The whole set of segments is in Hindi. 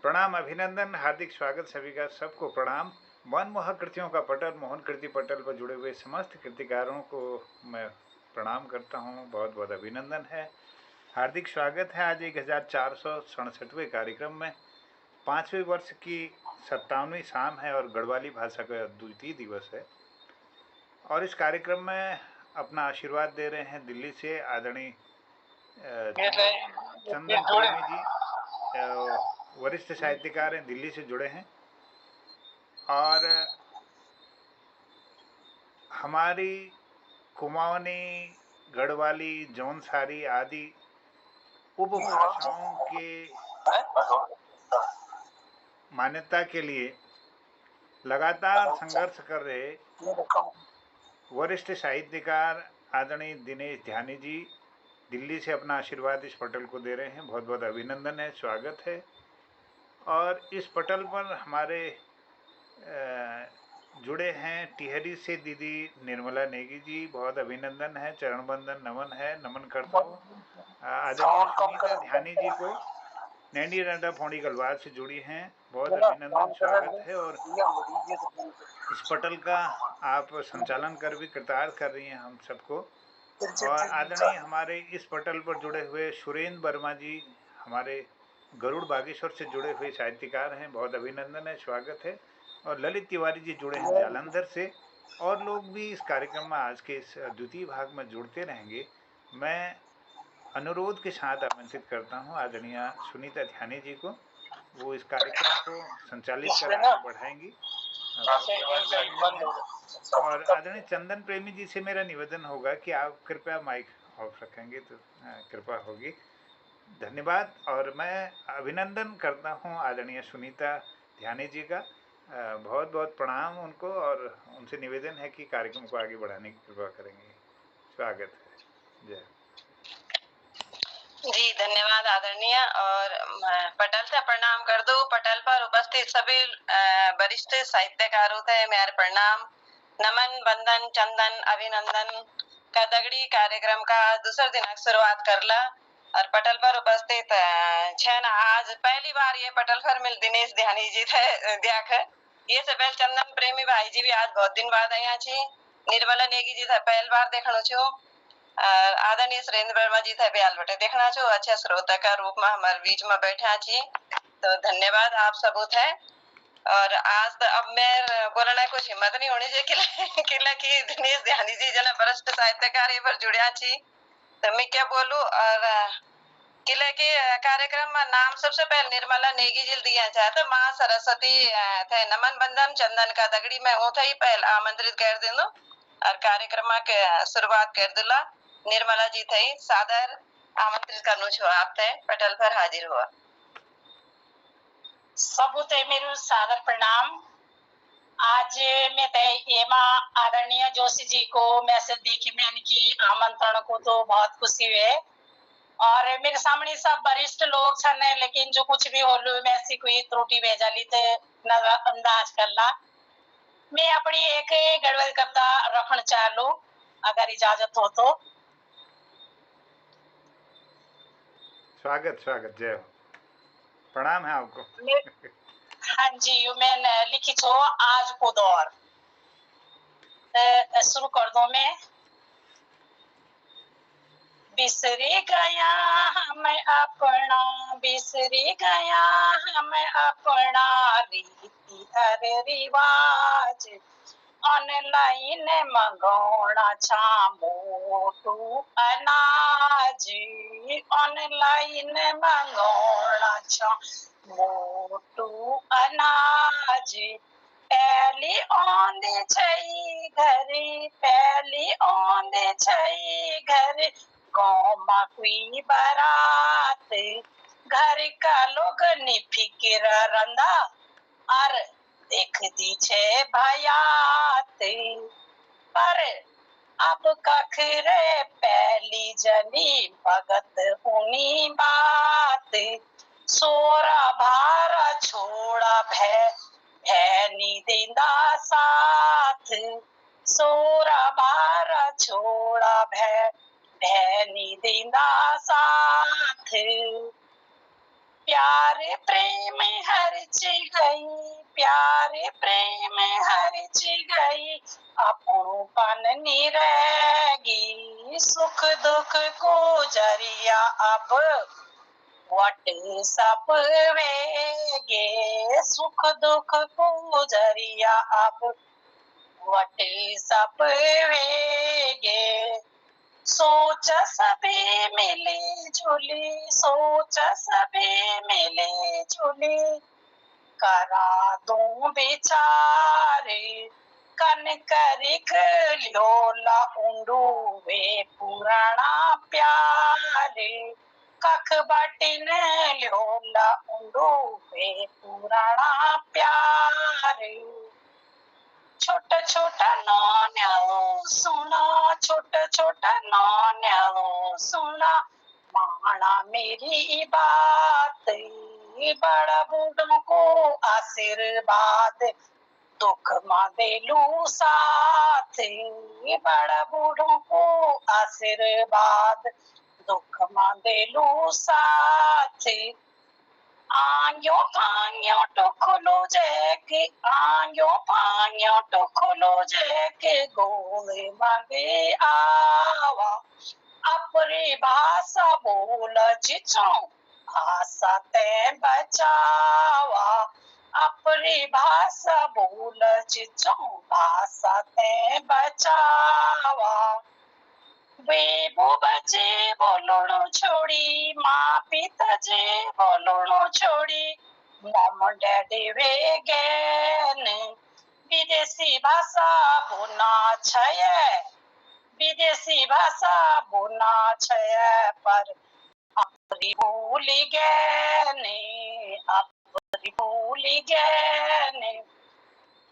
प्रणाम, अभिनंदन, हार्दिक स्वागत सभी का। सबको प्रणाम। मनमोहक कृतियों का पटल, मोहन कृति पटल पर जुड़े हुए समस्त कृतिकारों को मैं प्रणाम करता हूँ। बहुत बहुत अभिनंदन है, हार्दिक स्वागत है। आज 1467वें कार्यक्रम में 5वें वर्ष की 57वीं शाम है और गढ़वाली भाषा का द्वितीय दिवस है। और इस कार्यक्रम में अपना आशीर्वाद दे रहे हैं दिल्ली से आदरणीय चंदन प्रेमी जी, वरिष्ठ साहित्यकार हैं, दिल्ली से जुड़े हैं। और हमारी कुमाऊनी, गढ़वाली, जौनसारी आदि उपभाषाओं के मान्यता के लिए लगातार संघर्ष कर रहे वरिष्ठ साहित्यकार आदरणीय दिनेश ध्यानी जी दिल्ली से अपना आशीर्वाद इस पटल को दे रहे हैं। बहुत बहुत अभिनंदन है, स्वागत है। और इस पटल पर हमारे जुड़े हैं टिहरी से दीदी निर्मला नेगी जी, बहुत अभिनंदन है, चरण बंदन नमन है, नमन करता हूँ। आदरणीय सुनीता ध्यानी जी को नैनी रंडा फोड़ी गलवार से जुड़ी हैं, बहुत अभिनंदन, स्वागत है। और इस पटल का आप संचालन कर भी कृतार्थ कर रही हैं हम सबको। और आदरणीय हमारे इस पटल पर जुड़े हुए सुरेंद्र वर्मा जी, हमारे गरुड़ बागेश्वर से जुड़े हुए साहित्यकार हैं, बहुत अभिनंदन है, स्वागत है। और ललित तिवारी जी जुड़े हैं जालंधर से। और लोग भी इस कार्यक्रम में आज के इस द्वितीय भाग में जुड़ते रहेंगे। मैं अनुरोध के साथ आमंत्रित करता हूँ आदरणीय सुनीता ध्यानी जी को, वो इस कार्यक्रम को संचालित कर आगे बढ़ाएंगी। और आदरणीय चंदन प्रेमी जी से मेरा निवेदन होगा कि आप कृपया माइक ऑफ रखेंगे तो कृपा होगी, धन्यवाद। और मैं अभिनंदन करता हूँ आदरणीय सुनीता ध्यानी जी का, बहुत बहुत प्रणाम उनको। और उनसे निवेदन है कि कार्यक्रम को आगे बढ़ाने की कृपा करेंगे। स्वागत है, जय। जी धन्यवाद आदरणीय। और पटल से प्रणाम कर दो। पटल पर उपस्थित सभी वरिष्ठ साहित्यकारों थे मेरे प्रणाम, नमन, बंदन, चंदन, अभिनंदन का दगड़ी कार्यक्रम का दूसरा दिन शुरुआत करला। और पटल पर उपस्थित छन आज पहली बार ये पटल पर मिल दिनेश ध्यानी जी थे देख। ये से पहले चंदन प्रेमी भाई जी भी आज बहुत दिन बाद आया छी। निर्मला नेगी जी था पहली बार देखणो छो। आदरणीय सुरेंद्र वर्मा जी थे ब्याल बटे देखना छो। अच्छा श्रोता का रूप में हमारे बीच में बैठा छी, तो धन्यवाद आप सब थे। और आज तो अब मैं बोलना कुछ हिम्मत नहीं होनी चाहिए कि दिनेश ध्यानी जी जना वरिष्ठ साहित्यकार पर जुड़िया छी, तो मैं क्या बोलूं। और किले के कार्यक्रम में नाम सबसे पहले निर्मला नेगी जी दिया जाए तो माँ सरस्वती थे नमन बंदन चंदन का दगड़ी में वो ही पहले आमंत्रित कर देनो और कार्यक्रम के शुरुआत कर दूला। निर्मला जी थे सादर आमंत्रित करनो छो आप थे पटल पर हाजिर हुआ। सबू ते मेरू सादर प्रणाम। आज मैं ते एमा आदरणीय जोशी जी को मैसेज देखी मैंने की आमंत्रण को तो बहुत खुशी हुए। और मेरे सामने सब वरिष्ठ लोग छन, लेकिन जो कुछ भी होलू में ऐसी कोई त्रुटि भेजाली तो नजरअंदाज करला। मैं अपनी एक गढ़वाली कविता रखना चालू अगर इजाजत हो तो। स्वागत स्वागत, जय हो, प्रणाम है आपको। हाँ जी, मैंने लिखी छो आज को दौर। शुरू कर दो मैं। बिसरी गया हमें अपना, बिसरी गया हमें अपना रीति और रिवाज। ऑनलाइन मंगौना छा मोटू अनाज, ऑनलाइन मंगौना छा मोटू अनाज। पहली औंदे छई घरे, पहली औंदे छई घरे, गाँव में कोई बारात। घर का लोग निफिकिर रंदा और देखती छे भयात। पर अब कखरे पहली जनी भगत उनी बात। सोरा भारा छोड़ा भैनी देंदा साथ, सोरा भारा छोड़ा भैनी देंदा साथ। प्यारे प्रेम हरच गई, प्यारे प्रेम हरच गई, अपनोपन निरेगी, सुख दुख को जरिया अब व्हाट्सएप वेगे, सुख दुख को जरिया अब व्हाट्सएप वेगे। सोच सभी मिली जुली, सोच सभी मिली जुली, करा दूं बेचारे, कन करिक ल्योला उंडू वे पुराना प्यारे, कख बाटिन ल्योला उंडू वे पुराना प्यारे। छोटा छोटा नौन्याओ सुना, छोटा छोटा नौन्याओ सुना, माना मेरी बात, बड़ा बूढ़ों को आशीर्वाद, दुख मां देलू साथ, बड़ा बूढ़ों को आशीर्वाद, दुख मां देलू साथ। आयो भांयो टुखलो जैके, आयो भांयो टुखलो जैके, गोले मांगे आवा, अपनी भाषा बोल चिचो, भाषा ते बचावा, अपनी भाषा बोल चिचो, भाषा ते बचावा। बेबो बचे बोलणो छोड़ी, माँ पिता जे बोलणो छोड़ी, मॉम डैडी वे गैन, विदेशी भाषा बोलना छय, विदेशी भाषा बोलना छय, पर अपनी भूल गैन, अपनी भूल गैन।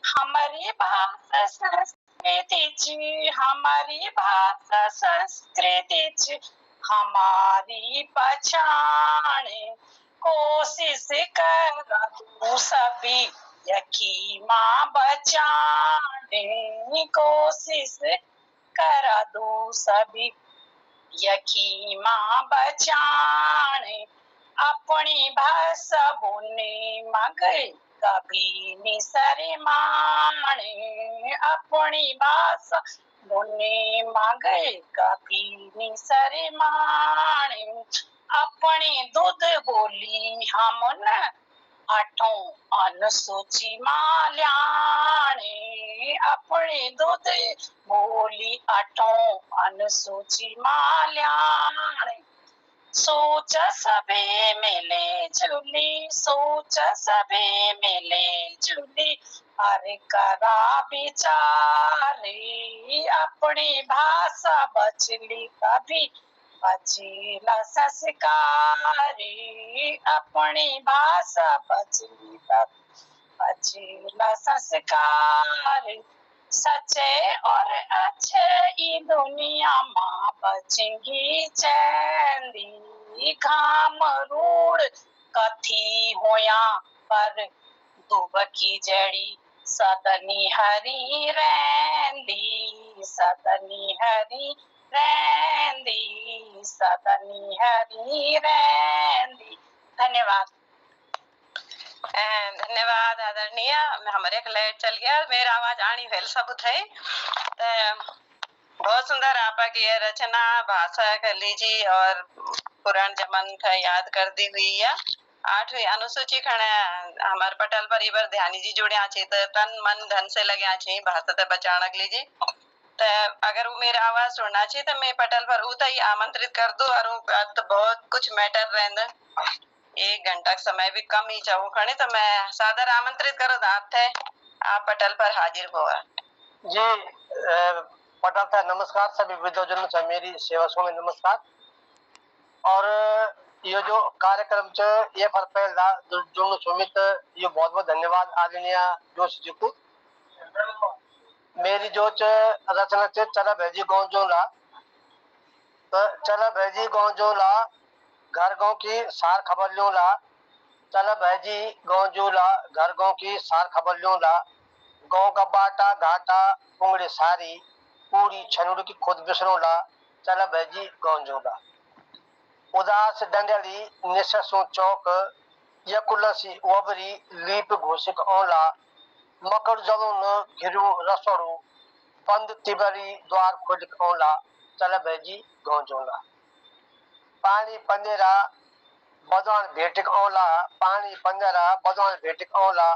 हमारी भाषा संस्कृति, हमारी भाषा संस्कृति, हमारी पहचान, कोशिश कर सभी यकी माँ बचाने, कोशिश कर दो सभी यकी माँ बचाने, अपनी भाषा बोलने मगर कभी निसरे माने, अपनी भाषा बोलने मगर कभी निसरे माने, अपनी दूध बोली हम न आठों अनुसूची माल्याने, अपनी दूध बोली आठों अनुसूची माल्याने। सोच सबे मिले जुली, सोच सबे मिले जुली, अरे करा बिचारी, अपनी भाषा बचली कभी बचीला संस्कारी, अपनी भाषा बचली कभी बचीला संस्कारी। सच्चे और अच्छे ई दुनिया माँ बचेंगी चैंदी, घाम रूड़ कथी होया पर दुब की जड़ी, सदनी हरी रैंदी, सदनी हरी रैंदी, सदनी हरी रैंदी। धन्यवाद। धन्यवाद आदरणीय। हमारे एक लाइट चल गया, मेरा आवाज आनी भेल सब थे। बहुत सुंदर आपकी ये रचना भाषा कर लीजिए और पुरान जमान था याद कर दी हुई है। 8वीं अनुसूची खड़े हमारे पटल पर इबर ध्यानी जी जुड़े आछे तो तन मन धन से लगे आछे भाषा ते बचाणक लीजिए। तो अगर वो मेरा आवाज सुनना चाहिए तो मैं पटल पर उत ही आमंत्रित कर दूं और बहुत कुछ मैटर रहना 1 घंटा का समय भी कम ही चाहूँ खड़े तो मैं सादर आमंत्रित करो आप थे, आप पटल पर हाजिर हुआ जी। पटल था नमस्कार, सभी विद्वजनों से मेरी सेवा में नमस्कार। और ये जो कार्यक्रम च ये पर पहला जो सुमित ये बहुत बहुत धन्यवाद आदरणीय जोशी जी को। मेरी जो रचना च चला भेजी गाँव जोला, तो चला भेजी गाँव जोला घर गाँव की सार खबर ल्योला, चला भेजी गाँव जोला घर गाँव की सार खबर ल्योला, गाँव का बाटा घाटा पुंगड़ी सारी पूरी छनुड़ की खुद बिसरोला, चला भेजी गाँव जोला। उदास डंडली निससों चौक यकुलसी ओबरी लीप घोषिक औला मकर जलो न घिरु रसोड़ू बंद तिबरी द्वार खोलिक औला चल भेजी गौजोला पानी पंदेरा बदवान भेटिक औला पानी पंदेरा बदवान भेटिक औला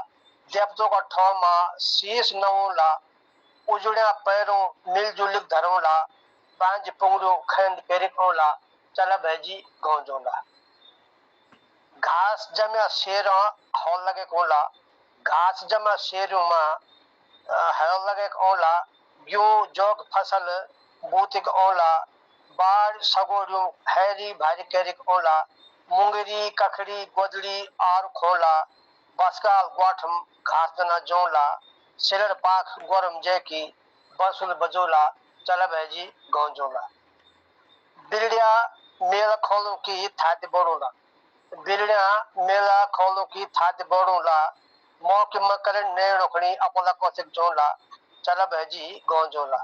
देवतो का ठौमा शीश नौला उजड़िया पैरों मिलजुलिक धरोला बांझ पुंगड़ो खंड पेरिक औला चल भेजी गौजोला घास जमा शेर हौल लगे कोला घास जमा शेरों में हौल लगे कोला गेहूं जोग फसल बूतिक औला बाढ़ सगोरियों हैरी भारी कैरिक औला मुंगरी कखड़ी गोदड़ी आर खोला बसकाल ग्वाठम घास दना जोला सिलर पाख गोरम जैकी बसुल बजोला चल भेजी गौजोला बिरड़िया मेल खोलों की थाती बोड़ोला बिरड़िया मेला खोलों की थाती बोड़ोला मौके मकर नैन उखड़ी अपोला कोसिक जोला चल भेजी गौजोला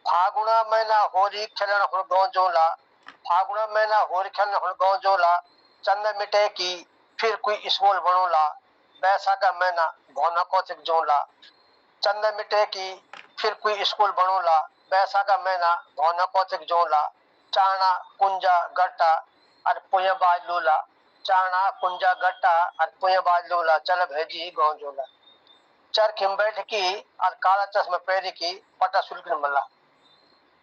फागुना महीना होरी खेलन हुण गौजोला फागुना महीना होरी खेलन हुण गौजोला चंद मिटे की फिर कोई स्कूल बनोला बैसाखा महीना भौना कोसिक जोला चंद मिटे की फिर कोई स्कूल बनोला बैसाखा महीना भौना कोसिक जोला चाणा कुंजा गट्टा और पुया बाज लूला चाणा कुंजा गट्टा और पुया बाज लूला चल भेजी गौजोला चरखिम बैठ की और काला चश्मा पहरी की पटा सुलगन मल्ला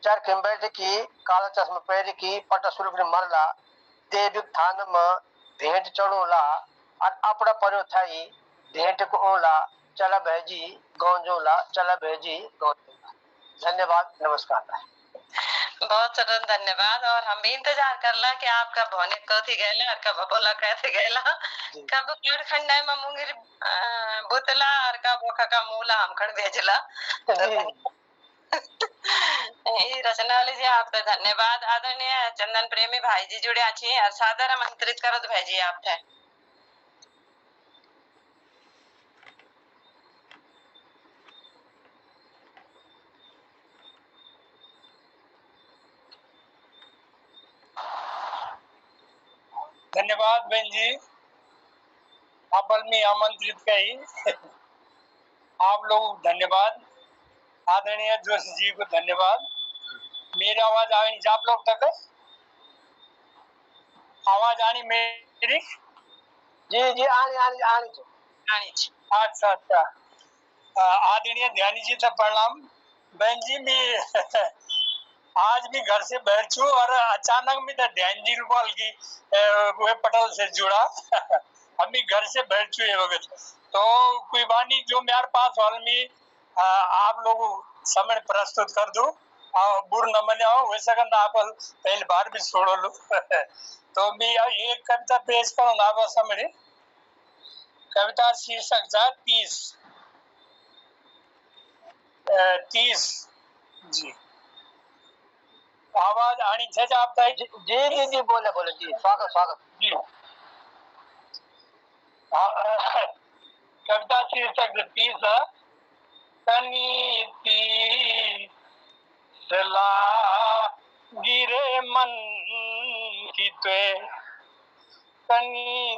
चरखिम बैठ की काला चश्मा पहरी की पटा सुलगन मरला देविक थान में भेंट चढ़ोला और अपना पर्यो थाई भेंट को ओला चला भेजी गौजोला चला भेजी गौजोला धन्यवाद नमस्कार बहुत सरल धन्यवाद। और हम भी इंतजार करला कि आपका भौने कथी गैला और कब बोला कैसे गैला कब पेड़ खंडे में मुंगरी बुतला और कब ओखा का मूला हम खड़ भेजला ये रचना लीजिए आपका धन्यवाद। आदरणीय चंदन प्रेमी भाई जी जुड़े अच्छी और सादर आमंत्रित करत भाई आप थे। धन्यवाद बहन जी आपल में आमंत्रित कही आप लोग धन्यवाद आदरणीय जोशी जी को धन्यवाद। मेरी आवाज आ रही आप लोग तक आवाज आनी मेरी जी जी आनी आनी आनी अच्छा अच्छा आदरणीय ध्यानी जी से प्रणाम बहन जी मैं आज भी घर से बैठू और अचानक में तो ध्यान जी रूपाल की वे पटल से जुड़ा हम भी घर से बैठू है वक्त तो कोई बानी जो मेरे पास हॉल में आप लोग समय प्रस्तुत कर दो बुर न मने हो वैसा करना आप पहली बार भी छोड़ो लो तो मैं एक कविता पेश करूँ आप समय कविता शीर्षक था 30 जी आवाज आनी चाहिए आप जी जी जी बोले बोले जी स्वागत स्वागत जी कविता शीर्षक 30 तनी सला गिरे मन की त्वे तनी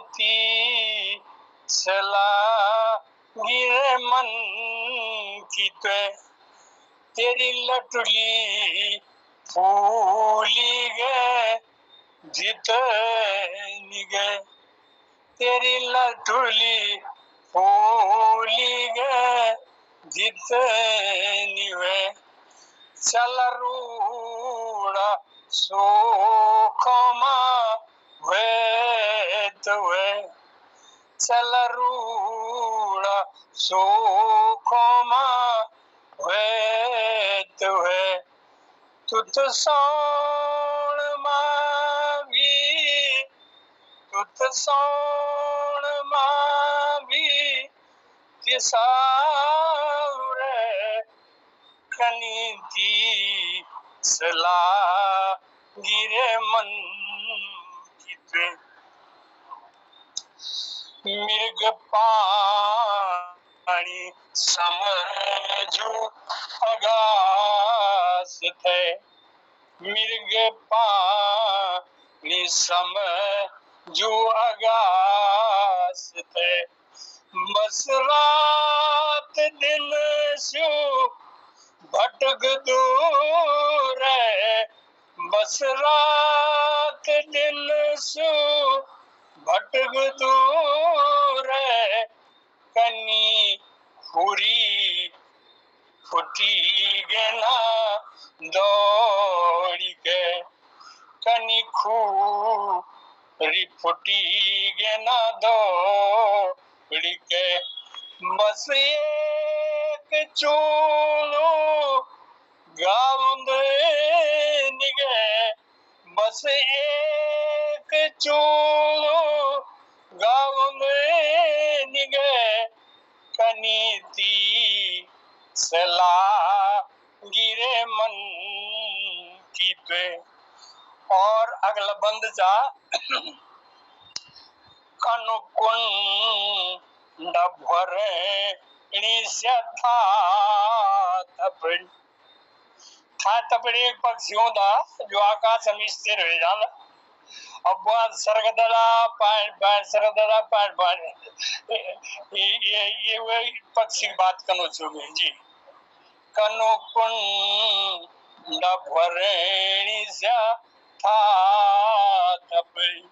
सला गिरे मन की त्वे तेरी लटुली फूली गए जितनी गए तेरी लटुली फूली गए जितनी वे चल रूड़ा सुखमा वे तो वे चल रूड़ा सुखमा वे तो वे तुत सोण मावी तुत सोण मावी किसारे कनीती सला गिरे मन की मिर्ग पानी समझो अगास थे मिर्ग पानी समझो अगास बस रात दिन स्यो भटक दूर है, बस रात दिन स्यो भटक दूर है, कनी हुरी फुटी गेना दौड़ी के, कनी खूरी फुटी गेना दौड़ी के, बस एक चूलो गाउंद निगे, बस एक चूलो गाउंद निगे, कनीती सला गिरे मन की पे। और अगला बंद जा कनुकुंड भरे था तपड़ी, था तपड़ी एक पक्षी होता जो आकाश में स्थिर हो जाला। अब बात सरगदड़ा पान पान सरगदड़ा पान पान, ये वही पक्षी की बात कनो चुके जी। कनुकुंड भरे था तपड़ी,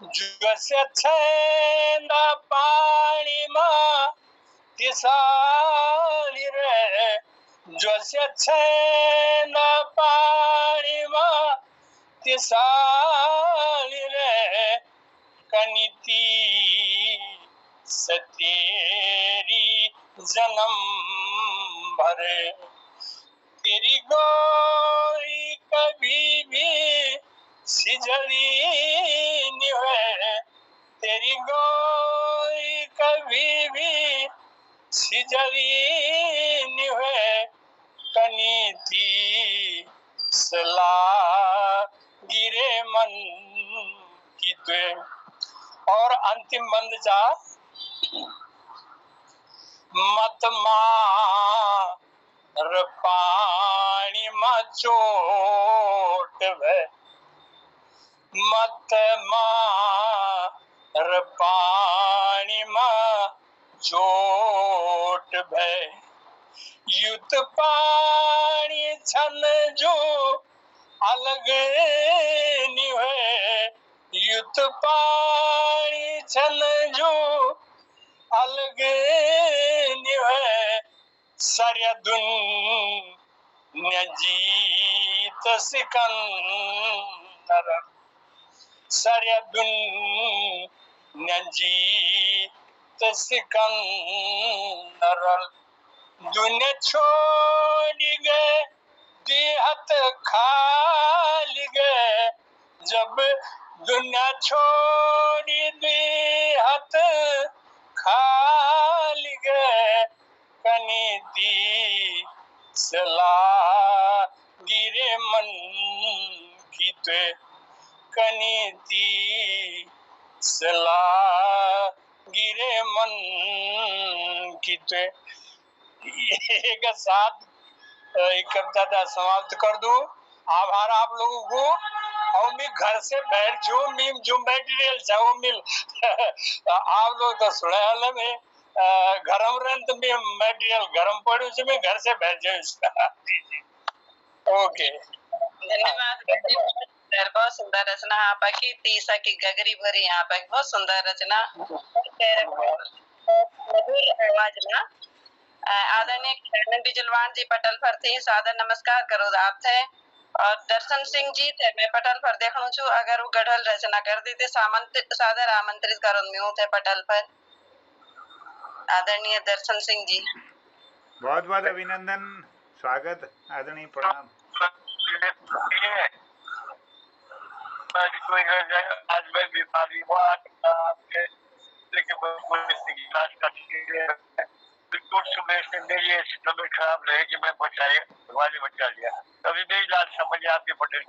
जैसे छेंदा पानी माँ तिसाली रे, जैसे छेंदा पानी माँ तिसाली रे, कनीती सतेरी जन्म भरे, तेरी गोरी कभी भी सिजली नहीं है, तेरी गोरी कभी भी सिजली नहीं है, कनीती सला गिरे मन की ते। और अंतिम बंद जा मत मार पानी में चोट है, मत मार पानी में चोट है, युत पानी छन जो अलग नहीं है, युत पानी छन जो अलग नहीं है, सारी दुनिया जीत सिकंदर, सारी दुनिया जीत सिकंदर, दुनिया छोड़ गए देहत खाली गए, जब दुनिया छोड़ी देहत खाली गए, कनीती सला गिरे मन की ते, कनीती सला गिरे मन की ते। एक साथ एक कविता समाप्त कर दूं। आभार आप लोगों को। और मैं घर से बैठ जो मटेरियल चाहो मिल आप लोग तो सुने वाले में गरम रंत में मटेरियल गरम पड़े से मैं घर से बैठ जाऊँ। ओके धन्यवाद। बहुत सुंदर रचना आपकी, तीसा की गगरी भरी आपकी बहुत सुंदर रचना, मधुर आवाज ना। आदरणीय किरण बिजलवान जी पटल पर थी, सादर नमस्कार करो आप थे। और दर्शन सिंह जी थे, मैं पटल पर देखणु छु, अगर वो गढ़ल रचना कर दी थे सादर आमंत्रित करो मैं थे पटल पर। आदरणीय दर्शन सिंह जी बहुत बहुत अभिनंदन, स्वागत, आदरणीय, प्रणाम। आज मैं बीमारी हुआ आपके, लेकिन बिल्कुल सुबह से मेरी तबीयत खराब रही कि मैं बचाए, भगवान ने बचा लिया। कभी मेरी लाल समझ आपके पटेल,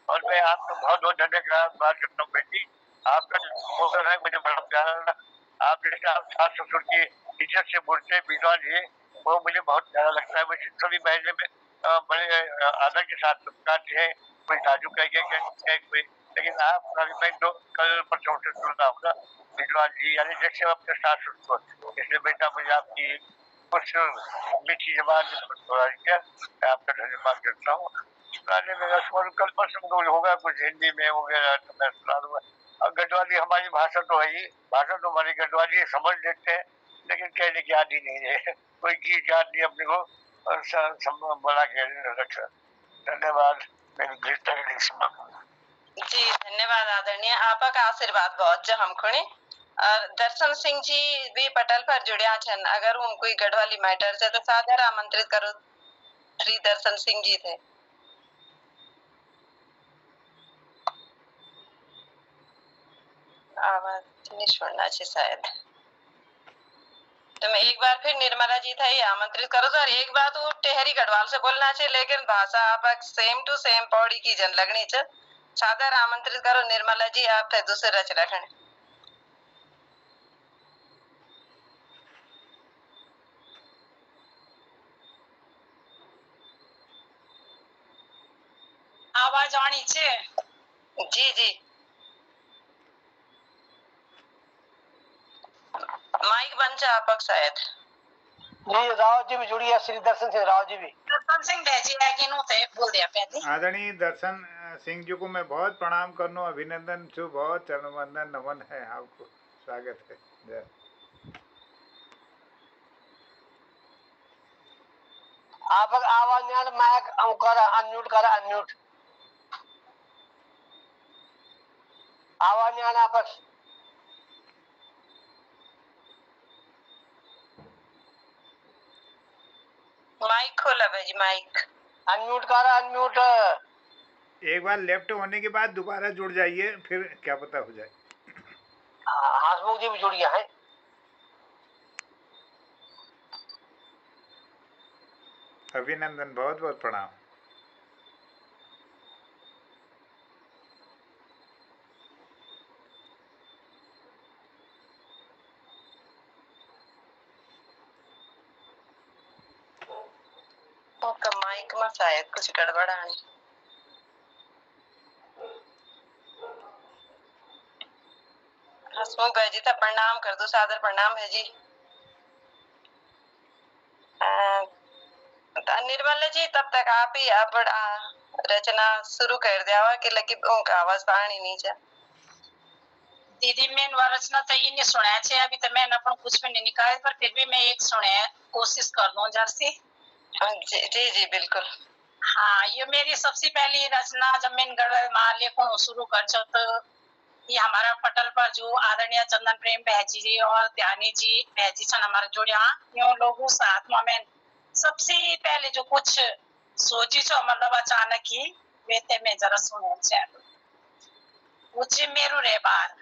और मैं आपको बहुत बहुत धन्यवाद बात करता हूँ बेटी। आपका प्रोग्राम है मुझे बड़ा प्यारा लगा। आप जैसे आप सास ससुर की इज्जत से बोलते विद्वान जी, वो मुझे बहुत प्यारा लगता है। वैसे सभी महीने में बड़े आदर के साथ करते हैं, कोई साजू कह के कोई लेकिन आप मैं तो कल परसों से सुनता हूँ ना विद्वान जी, यानी जैसे अपने सास को, इसलिए बेटा मुझे आपकी कुछ मीठी जबान थोड़ा क्या मैं आपका धन्यवाद करता हूँ। सुनाने में कल परसों को होगा कुछ हिंदी में वगैरह तो मैं सुना दूंगा। और गढ़वाली हमारी भाषा तो है ही, भाषा तो हमारी गढ़वाली समझ लेते हैं, लेकिन कहने की आदि नहीं है, कोई गीत याद नहीं अपने को बना के रखा। धन्यवाद। मेरी जी धन्यवाद आदरणीय, आपका आशीर्वाद बहुत ज हम खुणी। और दर्शन सिंह जी भी पटल पर जुड़िया छन, अगर उन कोई गढ़वाली मैटर से तो सादर आमंत्रित करो। श्री दर्शन सिंह जी थे। आवाज नहीं सुनना चाहिए शायद, तो मैं एक बार फिर निर्मला जी था ये आमंत्रित करो। तो और एक बात वो टेहरी गढ़वाल से बोलना चाहिए, लेकिन भाषा आप सेम टू सेम पौड़ी की जन लगनी च। सादर आमंत्रित करो निर्मला जी, आप थे दूसरे रच रखने। आवाज आनी छे? जी जी माइक बंद च आपक शायद। जी राव जी भी जुड़ी है, श्री दर्शन सिंह राव जी भी। दर्शन सिंह भेजी है कि नो थे बोल दिया पैती। आदरणीय दर्शन सिंह जी को मैं बहुत प्रणाम करनो, अभिनंदन छु, बहुत चरण वंदन नमन है आपको, स्वागत है। जय। आप आवाज नहीं आ रहा, माइक कर अनम्यूट कर अनम्यूट, आवाज नहीं आना आप। माइक खोला भाई, माइक अनम्यूट कर अनम्यूट। एक बार लेफ्ट होने के बाद दोबारा जुड़ जाइए, फिर क्या पता हो जाए। हसमुख जी भी जुड़ गया है। अभिनंदन, बहुत बहुत प्रणाम। ओका माइक में शायद कुछ गड़बड़ आनी। हसमुख भाई जी था प्रणाम कर दो, सादर प्रणाम है जी। निर्मला जी तब तक आप ही आप रचना शुरू कर दिया कि लगी उनका आवाज पानी नीचे। दीदी मैंने वो रचना तो इन्हें सुनाया छे, अभी तो मैंने अपन कुछ भी नहीं निकाले, पर फिर भी मैं एक सुने कोशिश कर लूं जर्सी। जी जी जी बिल्कुल। हाँ, ये मेरी सबसे पहली रचना जब मैंने गढ़वाल में लेखन शुरू कर छो, तो ये हमारा पटल पर जो आदरणीय चंदन प्रेम बहजी जी और ध्यानी जी बहजी छन हमारे जुड़िया, यूं लोगों साथ में मैं सबसे पहले जो कुछ सोची छो, मतलब अचानक ही वेते में जरा सुनो छे। ऊंचे मेरू रे बार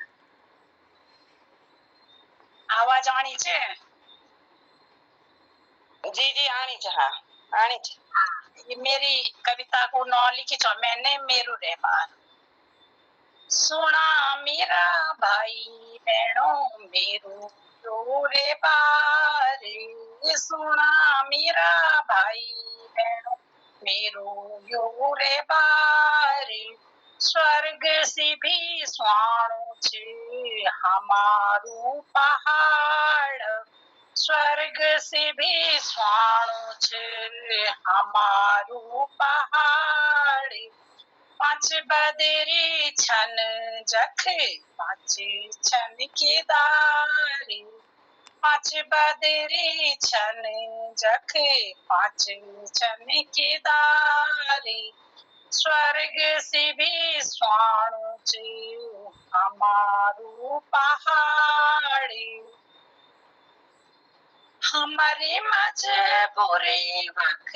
आवाज आनी छे? जी जी आनी छे, हाँ आनी छे। ये मेरी कविता को नौ लिखी छो मैंने, मेरू रे बार। सुना मेरा भाई बहनों मेरू यो रे बार, सुना मेरा भाई बहनों मेरू यो रे बार। स्वर्ग से भी स्वाणु छे हमारू पहाड़, स्वर्ग से भी स्वाणु छे हमारू पहाड़। पांच बदरी छन जख पांच छन केदारी, पांच बदरी छन जख पांच छन केदारी। स्वर्ग से भी स्वाणु छे हमारू पहाड़ी। हमारी मजबूरी वख,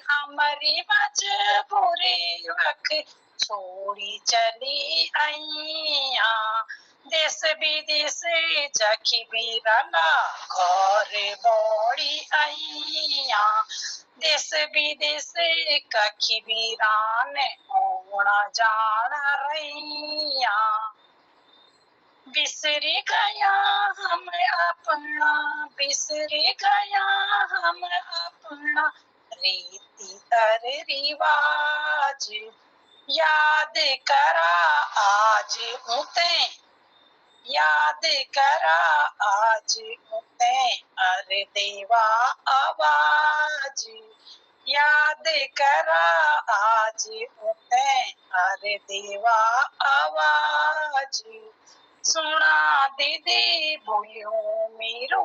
हमारी मजबूरी वख छोड़ी चली आईया। देश विदेश जखी बीरला घर बड़ी आईया। देश विदेश कखी बीरान ओना जाना रैया। बिसरी गया हम अपना, बिसरी गया हम अपना रीति तर रिवाज। याद करा आज उते, याद करा आज उते, अरे देवा आवाज, याद करा आज उते, अरे देवा आवाज, सुना दीदी बोलियो मेरो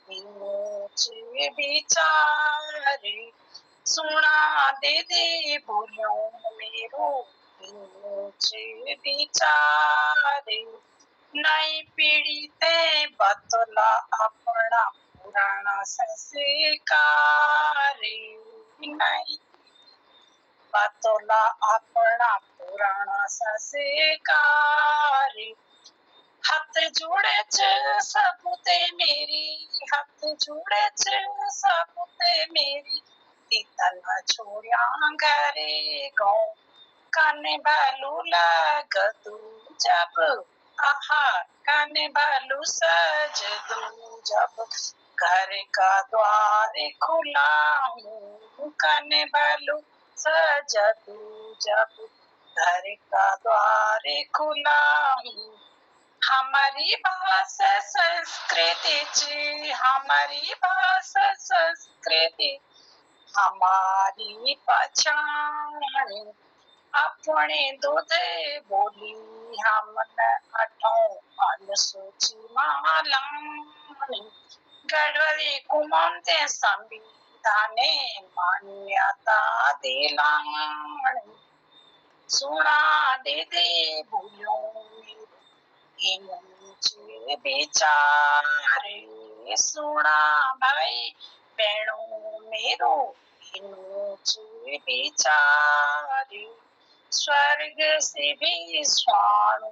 नीच बिचारे, सुना दीदी बोलियो मेरो नीच बिचारे, नई पीढ़ी ते बतला अपना पुराना संस्कार, नई बतला अपना पुराना संस्कार, हाथ जोड़े च सबूते मेरी, हाथ जोड़े च सबूते मेरी, इतना छोड़िया घरे गाँव, काने बालू लागदू जब, आहा काने बालू सजदू जब, घर का द्वार खुला हूँ, काने बालू सजदू जब, घर का द्वार खुला हूँ, हमारी भाषा संस्कृति ची, हमारी भाषा संस्कृति हमारी पहचान, अपने दूध बोली हमने अठों अनुसूची मालानी, गढ़वाली कुमांते संविधाने मान्यता दिलानी, सुना दीदी बोलियो इनके बेचारे, सुना भाई बहनों मेरो इनके बेचारे, स्वर्ग से भी स्वाणु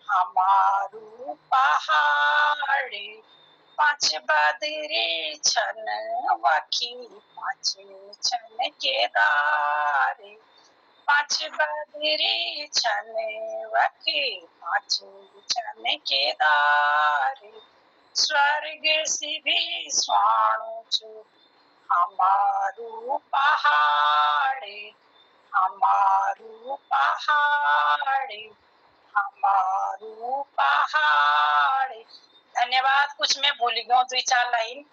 हमारू पहाड़ी, पांच बदरी छन वकी, पांच छन केदारी, पांच बदरी छन वकी, पांच छन केदारी, स्वर्ग से भी स्वाणु हमारू पहाड़ी, हमारू पहाड़ी, हमारू पहाड़ी। धन्यवाद। कुछ मैं भूल गई हूँ, 2-4 लाइन।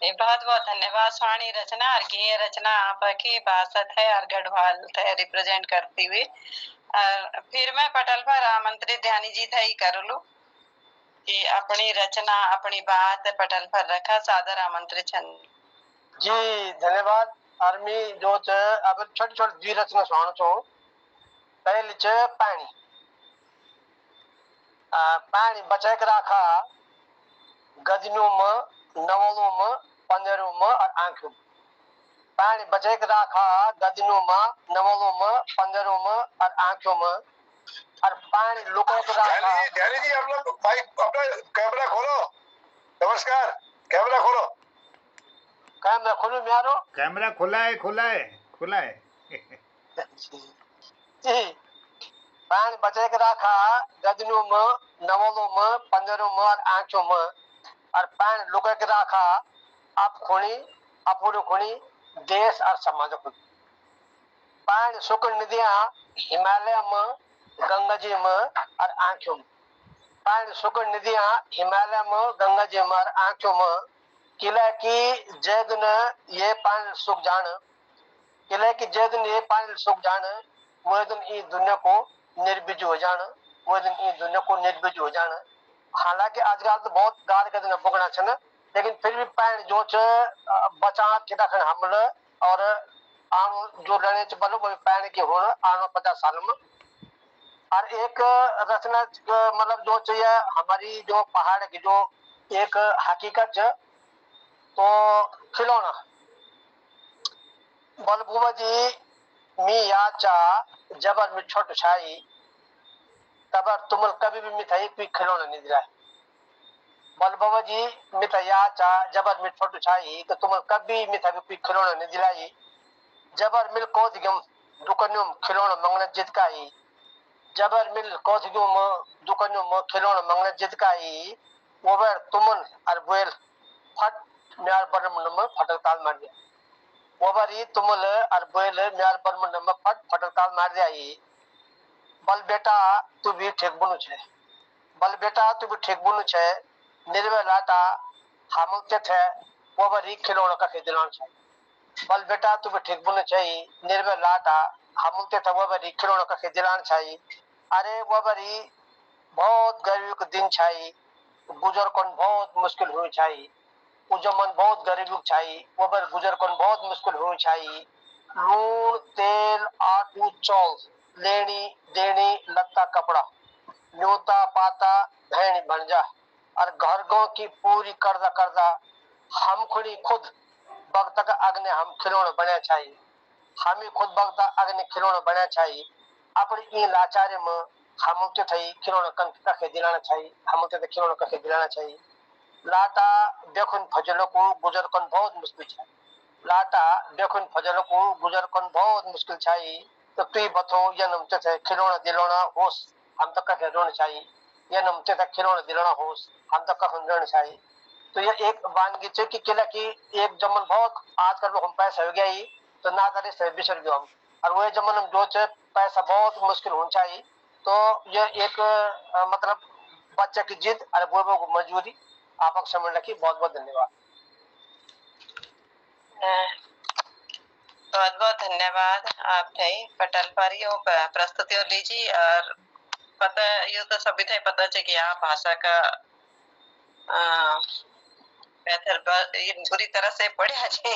बहुत बहुत धन्यवाद स्वाणी रचना और गेय रचना आपकी बासत है और गढ़वाल थे रिप्रेजेंट करती हुई। फिर मैं पटल पर आमंत्रित ध्यानी जी थे ही कर लू कि अपनी रचना अपनी बात पटल पर रखा, सादर आमंत्रित छन जी धन्यवाद। आर्मी जो च अब छोटी छोटी द्वि रचना सुनाना छो। पहली च पानी, पानी बचाए के रखा गजनों में, नवलों में, पंजरों में और आंखों में। पानी बचाए के रखा गजनों में, नवलों में, पंजरों में और आंखों में। और पानी लुका के रखा। ध्यानी जी आप लोग माइक अपना कैमरा खोलो। नमस्कार, कैमरा खोलो। कैमरा खोलो म्यारो। कैमरा खुला है, खुला है, खुला है। जी पानी बचाए के रखा गजनों में, नवलों में, पंजरों में और आंखों में। और पानी लुका के रखा आप खुणी, अपूर्ण खुणी, देश और समाज को। पानी सुकन नदियां हिमालय में, गंगा जी में और आंखों में। पानी सुकन नदियां हिमालय में, गंगा जी में और आंखों में। किला की जैदन ये पानी सूख जान, किला की जैदन ये पानी सूख जान, वो दिन ये दुनिया को निर्बीज हो जान, वो दिन ये दुनिया को निर्बीज हो जान। हालांकि आजकल तो बहुत गार के दिन बुगना छन, लेकिन फिर भी पानी जो च बचा के रखन हमल और आनो जो लड़े च बलो वो पानी के होना आनो 50 साल में। और एक रचना मतलब जो चाहिए हमारी जो पहाड़ की जो एक हकीकत च तो खिलौना बलबुआ जी मी याद चा जबर में छोट छाई तबर तुमल कभी भी मिठाई कोई खिलौना नहीं दिलाए। बलबुआ जी मिठा याद चा जबर में छोट छाई तो तुमल कभी मिठाई कोई खिलौना नहीं दिलाई। जबर मिल कोदिगम दुकानों में खिलौना मंगना जितकाई, जबर मिल कोदिगम दुकानों में खिलौना मंगना जितकाई। ओवर तुमन और बुएल फट म्यार बरम में फटल ताल मार दिया। ओबरी तुमुल अरबोल म्यार पर मुंड में फट फटकाल मार जाई बल बेटा तू भी ठीक बुनु छे बल बेटा तू भी ठीक बुनु छे निर्वे लाटा हामुते थे ओबरी खिलौना का खिलौना छे बल बेटा तू भी ठीक बुनु छे निर्वे लाटा हामुते थे ओबरी खिलौना का खिलौना छे अरे ओबरी बहुत गरीबी के दिन छाई गुजर कौन बहुत मुश्किल हुई छाई उजमन बहुत गरीबी छाई ओबर गुजर कौन बहुत मुश्किल हुई छाई लून तेल आटू चौल लेनी देनी लत्ता कपड़ा न्योता पाता भेड़ भंजा और घर गांव की पूरी कर्जा कर्जा हम खुदी खुद वक्त का अग्नि हम खिलौने बने चाहिए हम ही खुद वक्त अग्नि खिलौने बने चाहिए अपनी इन लाचारी में हम तो थई खिलौने कखे दिलाना चाहिए हम तो खिलौने कखे दिलाना चाहिए लाटा देखुन फजलों को गुजर कौन बहुत मुश्किल है लाटा देखुन फजलों को गुजर कौन बहुत मुश्किल चाहिए तो तुई बतो या नमते थे खिलौना दिलाना होश हम तक का खिलौना चाहिए या नमते तक खिलौना दिलाना होश हम तक का खिलौना चाहिए तो ये एक वानगी छे कि केला की एक जमन बहुत आजकल हम पैसा हो गया ही तो ना करे से बिसर गयो हम और वो जमन हम जो छे पैसा बहुत मुश्किल होना चाहिए तो ये एक मतलब बच्चे की जिद और बुढ़ों को मजबूरी आपक समझने की बहुत बहुत धन्यवाद बहुत बहुत धन्यवाद आप थे पटल पर यो प्रस्तुति और लीजिए और पता यो तो सभी थे पता है कि आप भाषा का बेहतर पूरी तरह से पढ़ा छे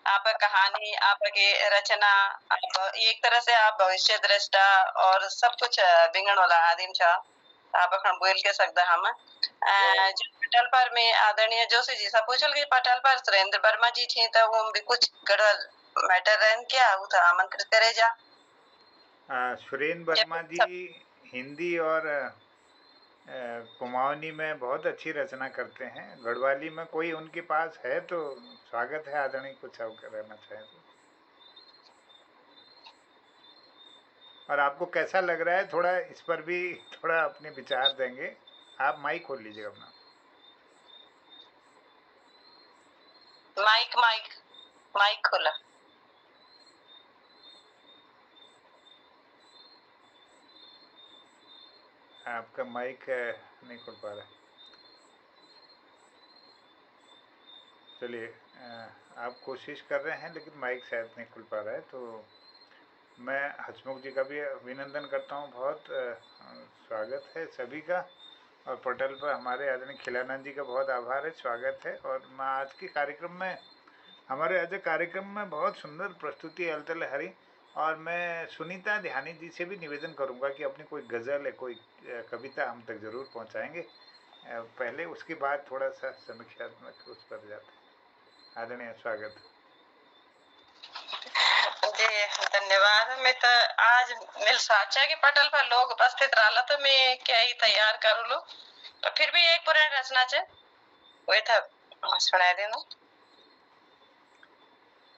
आप कहानी आपके रचना आप एक तरह से आप भविष्य दृष्टा और सब कुछ बिंगण वाला आदिम छा आप अखन बोल के सकदा हम जो पटल पर में आदरणीय जोशी जी सब पूछल के पटल पर सुरेंद्र वर्मा जी छे तो वो भी कुछ गड़बड़ मैटर रहन क्या वो तो आमंत्रित करे जा सुरेंद्र वर्मा जी हिंदी और कुमाऊनी में बहुत अच्छी रचना करते हैं गढ़वाली में कोई उनके पास है तो स्वागत है आदरणीय कुछ रहना चाहे तो और आपको कैसा लग रहा है थोड़ा इस पर भी थोड़ा अपने विचार देंगे आप माइक खोल लीजिएगा अपना माइक माइक माइक खोला आपका माइक नहीं खुल पा रहा चलिए आप कोशिश कर रहे हैं लेकिन माइक शायद नहीं खुल पा रहा है तो मैं हसमुख जी का भी अभिनंदन करता हूँ बहुत स्वागत है सभी का और पोर्टल पर हमारे आदरणीय खिलानंद जी का बहुत आभार है स्वागत है और मैं आज के कार्यक्रम में हमारे आज कार्यक्रम में बहुत सुंदर प्रस्तुति अलतल हरी और मैं सुनीता ध्यानी जी से भी निवेदन करूंगा कि अपनी कोई गज़ल है कोई कविता हम तक ज़रूर पहुंचाएंगे पहले उसके बाद थोड़ा सा समीक्षात्मक उस पर जाते आदरणीय स्वागत जी धन्यवाद मैं तो आज मिल साचा के पटल पर लोग उपस्थित रहा तो मैं क्या ही तैयार करूँ लो तो फिर भी एक पुरानी रचना चे वही था सुना देना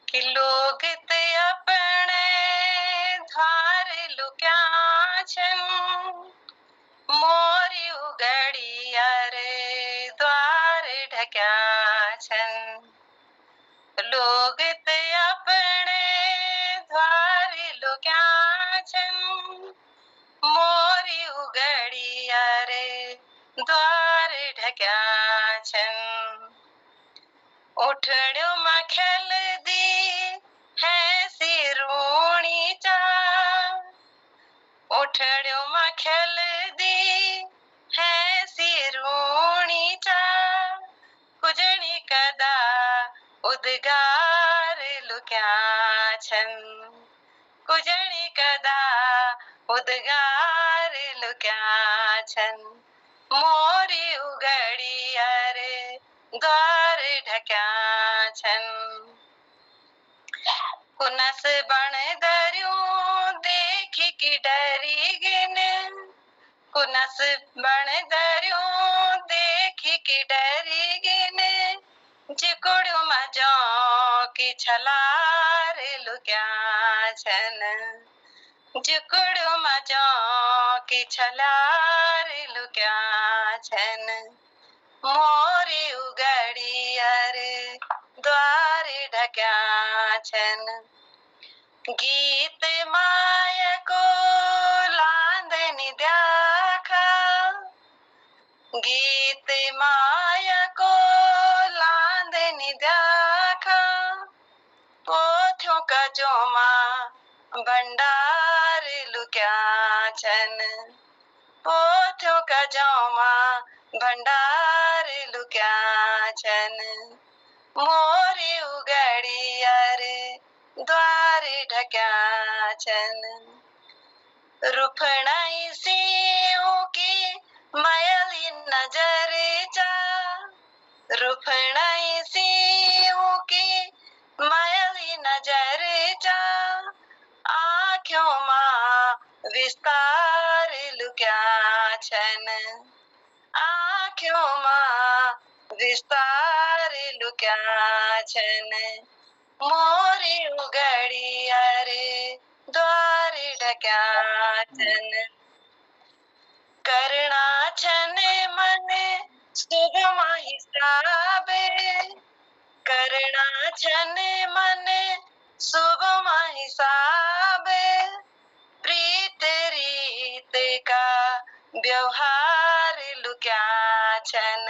कि लोग ते अपने धार लुक्या छन मोरी उगड़ी अरे द्वार ढक्या छन लोग ते अपने द्वार लुक्या छन मोरी उगड़ी अरे द्वार ढक्या छन उठड़ो मखल दी है सिरोणी चा उठड़ो मखल दी है सिरोणी चा कुजणी कदा उद्गार लुक्या छन कुजणी कदा उद्गार लुक्या छन मोरी उगड़ी अरे द्वार ढक्या छन कुनस बण दरियों देखी की डरी गिन कुनस बण दरियों देखी की डरी गिन जिकुड़ो मजो की छलार लुक्या छन जिकुड़ो मजो की छलार लुक्या छन मोरी उगड़ी अरे द्वार ढक्या छन गीत माया को लांदनी द्याखा गीत माया को लांदनी द्याखा पोथ्यों का जोमा भंडार लुक्या छन पोथ्यों का जोमा भंडार लुक्या छन मोरी उगड़ी अरे द्वार ढक्या छन रुफणाई सियों की मयली नजर चा रुफणाई सियों की मयली नजर चा आँखों मां विस्तार लुक्या छन आँखों मां विस्तार लुक्या छन मोरी उगड़ी अरे द्वार ढक्या छन करना छन मन सुगम हिसाबे करना छन मन सुगम हिसाबे प्रीत रीत का व्यवहार लुक्या छन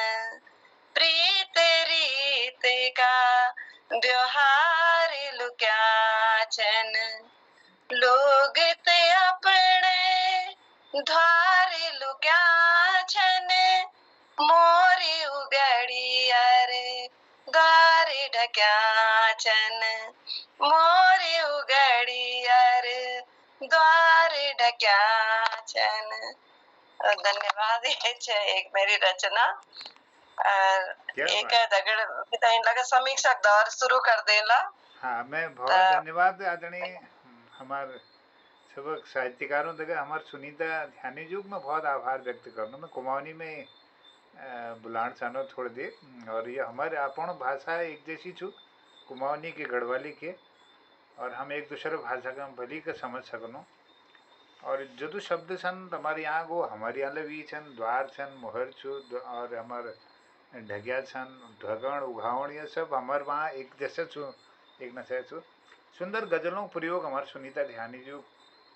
प्रीत रीत का व्यवहार लुक्या छन लोग ते अपने द्वार लुक्या छन मोरी उगड़ी अरे द्वार ढक्या छन मोरी उगड़ी अरे द्वार ढक्या छन धन्यवाद ये छे एक मेरी रचना एक दगड़ पिता लगा समीक्षक दौर शुरू कर देला हाँ मैं बहुत धन्यवाद आदरणीय हमारे सबक साहित्यकारों तक हमारे सुनीता ध्यानी जुग में बहुत आभार व्यक्त करना मैं कुमाऊनी में बुलान चाहना थोड़ी देर और ये हमारे आपण भाषा एक जैसी छू कुमाऊनी के गढ़वाली के और हम एक दूसरे भाषा का भली का समझ सकनो और जो शब्द छन हमारे यहाँ को हमारे यहाँ भी छन द्वार छन मोहर छू और हमारे ढग्या छन ढगण उघावण ये सब हमारे वहाँ एक जैसे छू एक न छू सुंदर गजलों प्रयोग हमारे सुनीता ध्यानी जो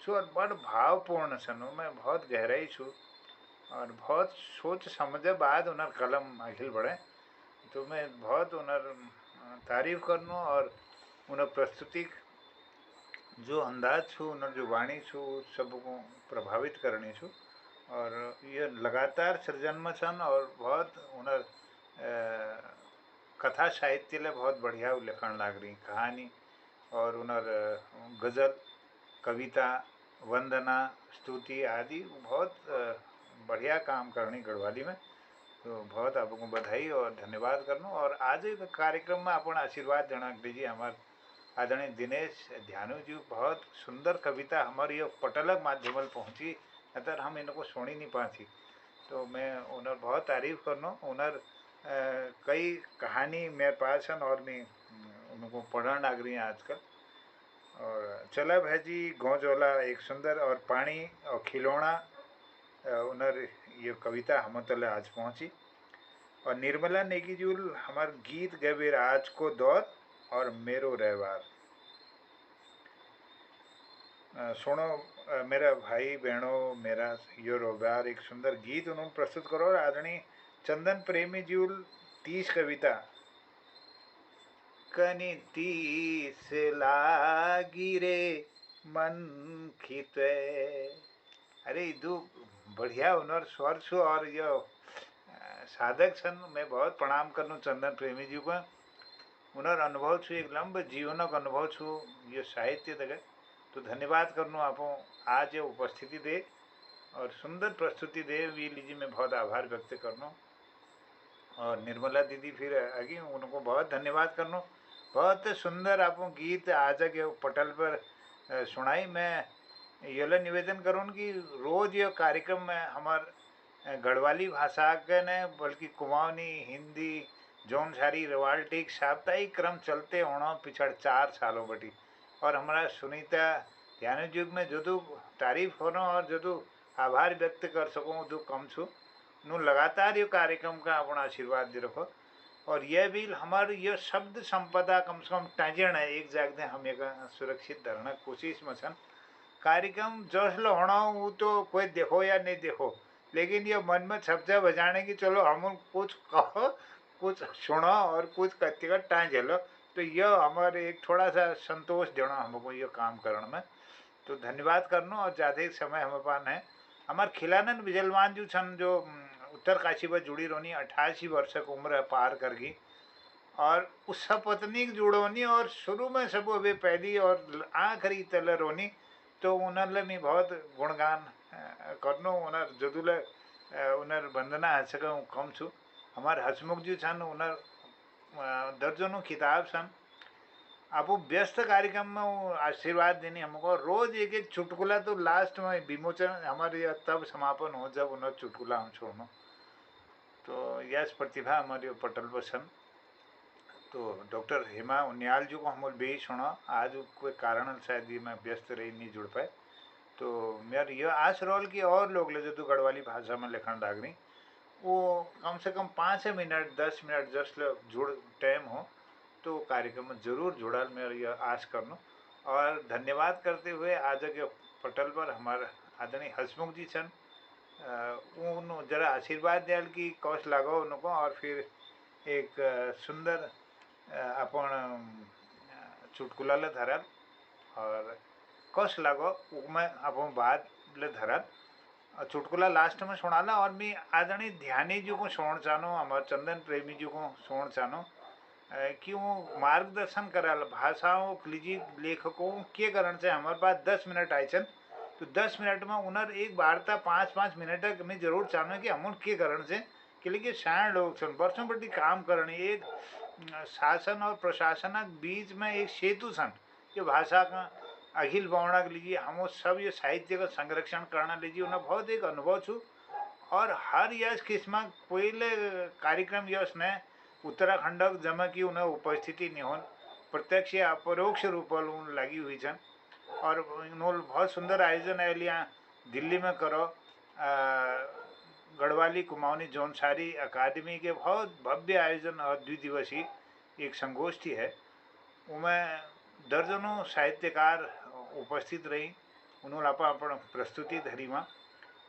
छू और बड़ भावपूर्ण छन मैं बहुत गहराई छू और बहुत सोच समझ बाद उनर कलम अखिल बढ़े तो मैं बहुत उनर तारीफ करनो और उनर प्रस्तुति जो अंदाज छू उनर जो वाणी छू सबको प्रभावित करनी छू और ये लगातार सृजन में छन और बहुत उनर कथा साहित्य ले बहुत बढ़िया लिखण लाग रही कहानी और उनर गज़ल कविता वंदना स्तुति आदि बहुत बढ़िया काम करनी गढ़वाली में तो बहुत आपको बधाई और धन्यवाद करनो और आज के कार्यक्रम में अपन आशीर्वाद देना दीजिए हमारे आदरणीय दिनेश ध्यानु जी बहुत सुंदर कविता हमारी ये पटलक माध्यम पहुँची अतर हम इनको सुनी नहीं पाती तो मैं उनर बहुत तारीफ करनो उनर कई कहानी मेरे पास है और मैं उनको पढ़न लग रही आजकल और चला भाजी गौजोला एक सुंदर और पानी और खिलौना उनर ये कविता हम तले आज पहुँची और निर्मला नेगीजुल हमार गीत गबीर आज को दौर और मेरो रहवार सुनो मेरा भाई बहनों मेरा यो रोबार एक सुंदर गीत उन्होंने प्रस्तुत करो और आदरणीय चंदन प्रेमी जुल 30 कविता कनी 30 लागी रे मन खितवे अरे इदु बढ़िया उनर स्वर छू और यो साधक छन मैं बहुत प्रणाम करनु चंदन प्रेमी जी को उनर अनुभव छू एक लंब जीवन का अनुभव छू ये साहित्य तक तो धन्यवाद करनु आपो आज ये उपस्थिति दे और सुंदर प्रस्तुति दे वी लीजिए मैं बहुत आभार व्यक्त करनु और निर्मला दीदी फिर आगे उनको बहुत धन्यवाद करनु बहुत सुंदर आपको गीत आज के पटल पर सुनाई मैं ये निवेदन करूँ कि रोज ये कार्यक्रम में हमार गढ़वाली भाषा के ने बल्कि कुमाऊनी हिंदी जौन सारी रवाल्टिक साप्ताहिक क्रम चलते होना पिछड़ 4 सालों बटी और हमारा सुनीता ध्यान युग में जो तारीफ करो और जो आभार व्यक्त कर सकूँ तो कम छू नू लगातार ये कार्यक्रम का अपना आशीर्वाद दे रखो और यह भी हमारी यह शब्द संपदा कम से कम टाजण है एक जागते हम एक सुरक्षित धरना कोशिश में छन कार्यक्रम जसलो होना वो तो कोई देखो या नहीं देखो, लेकिन ये मन में छपजा बजाने की चलो हम कुछ कहो कुछ सुनो और कुछ करते का टाइम झेलो, तो यह हमारे एक थोड़ा सा संतोष देना हमको ये काम करने में। तो धन्यवाद करनो और ज़्यादा समय हमारे पास है। हमारे खिलानंद बिजलवान जो छन जो उत्तर काशी पर जुड़ी रोनी 88 वर्ष की उम्र पार कर गई और उस पत्नी की जुड़ोनी और शुरू में सब अभी पहली और आखिरी तल रोनी, तो उन्हें मैं बहुत गुणगान करनो उन्हें जदुल उन्हें वंदना हस कम छु। हमारे हसमुख जी छन उन्हें दर्जनों किताब सन। अब वो व्यस्त कार्यक्रम में वो आशीर्वाद देने हमको रोज एक एक चुटकुला, तो लास्ट में विमोचन हमारे तब समापन हो जब उन्हें चुटकुला हम छोड़ना। तो यश प्रतिभा हमारी पटल बसन। तो डॉक्टर हेमा उनियाल जी को हम भी सुना, आज कोई कारण शायद ये मैं व्यस्त रही नहीं जुड़ पाए। तो मेरा यह आस रोल की और लोग ले जो गढ़वाली भाषा में लिखन लाग रही वो कम से कम 5 मिनट 10 मिनट जस्ट जुड़ टाइम हो तो कार्यक्रम में जरूर जुड़ा मेरा यह आश करना। और धन्यवाद करते हुए आज के पटल पर हमारे आदरणीय हसमुख जी छन उन जरा आशीर्वाद दियाल की कौश लगाओ उनको और फिर एक सुंदर अपन चुटकुला ले धरल और कौश लगो उसमें अपन बात ले धरल चुटकुला लास्ट में सुनाला। और मैं आदरणीय ध्यानी जी को सुन चाहूँ हमारे चंदन प्रेमी जी को सुन चाहूँ कि वो मार्गदर्शन कराल भाषाओं लीजिए लेखकों के कारण से हमारे पास 10 मिनट आए छन, तो 10 मिनट में उन्हें एक वार्ता 5-5 मिनट तक मैं जरूर चाहूँ कि हम के कारण से कि लेकिन शायद लोग छन वर्षों बड़ी काम करने एक शासन और प्रशासन बीच में एक सेतु सन ये भाषा का अखिल बवना के लीजिए हम सब ये साहित्य का संरक्षण करना लीजिए उन्हें बहुत एक अनुभव छू। और हर यश किस्म पहले कार्यक्रम यश ने उत्तराखंड जमा की उन्हें उपस्थिति नहीं हो प्रत्यक्ष या अपरोक्ष रूप लगी हुई छन। और उन्होंने बहुत सुंदर आयोजन है लिया दिल्ली में करो गढ़वाली कुमाऊनी जौनसारी अकादमी के बहुत भव्य आयोजन और 2 दिवसीय एक संगोष्ठी है उनमें दर्जनों साहित्यकार उपस्थित रही उन्होंने अपन प्रस्तुति धरी में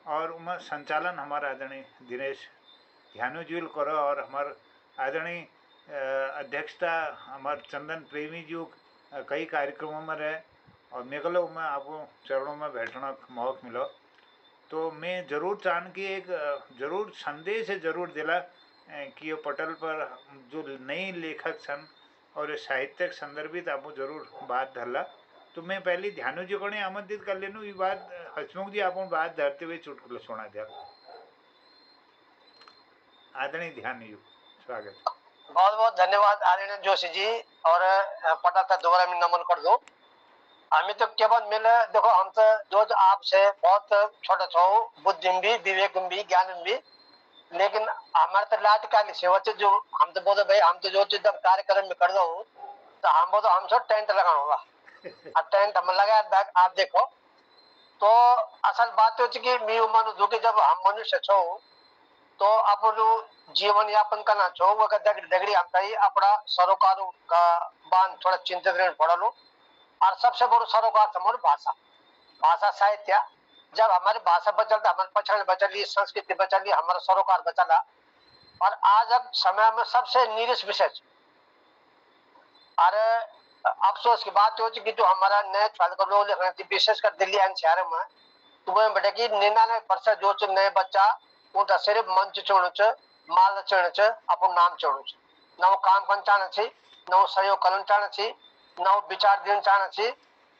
और उनमें संचालन हमारा आदरणीय दिनेश ध्यानुजील करो और हमारे आदरणीय अध्यक्षता हमारे चंदन प्रेमी जी कई कार्यक्रमों में रहे और मेघलो में आपको चरणों में बैठना मौका मिला। तो मैं जरूर चाहन कि एक जरूर संदेश जरूर दिला कि ये पटल पर जो नई लेखक सन और साहित्यिक संदर्भित आपको जरूर बात धरला। तो मैं पहले ध्यानु जी को आमंत्रित कर लेनू ये बात हसमुख जी आप बात धरते हुए चुटकुला सुना दिया। आदरणीय ध्यान जी स्वागत। बहुत बहुत धन्यवाद आदरणीय जोशी जी और पटल का दोबारा मैं नमन कर दो। हमें तो केवल मिले देखो हम तो जो आपसे बहुत छोटा छो बुद्धि भी विवेक भी ज्ञान भी, लेकिन हमारे तो लाट का सेवा जो हम तो बोलते भाई हम तो जो चीज जब कार्यक्रम में कर दो तो हम बोलते हम सब टेंट लगाना होगा और टेंट हम लगाया आप देखो। तो असल बात हो कि मी मानो जो कि जब हम मनुष्य छो तो अपन जीवन यापन करना छो वो दगड़ी हम अपना सरोकारों का बांध थोड़ा चिंतित रहने पड़ा लो। और सबसे बड़ो सरोकार हमारी भाषा भाषा साहित्य जब हमारी भाषा बचलता हमारी पहचान बचली संस्कृति बचली हमारा सरोकार बचला। और आज अब समय में सबसे नीरस विषय और अफसोस की बात हो कि जो हमारा नए लोग लिख रहे थे विशेषकर दिल्ली एनसीआर में तुम्हें बेटे की 99% जो नए बच्चा उनका सिर्फ मंच चढ़ू माल चढ़ अपन नाम चढ़ू न वो काम कर चाहे न वो सहयोग कर चाहे न वो विचार दिन चाहे।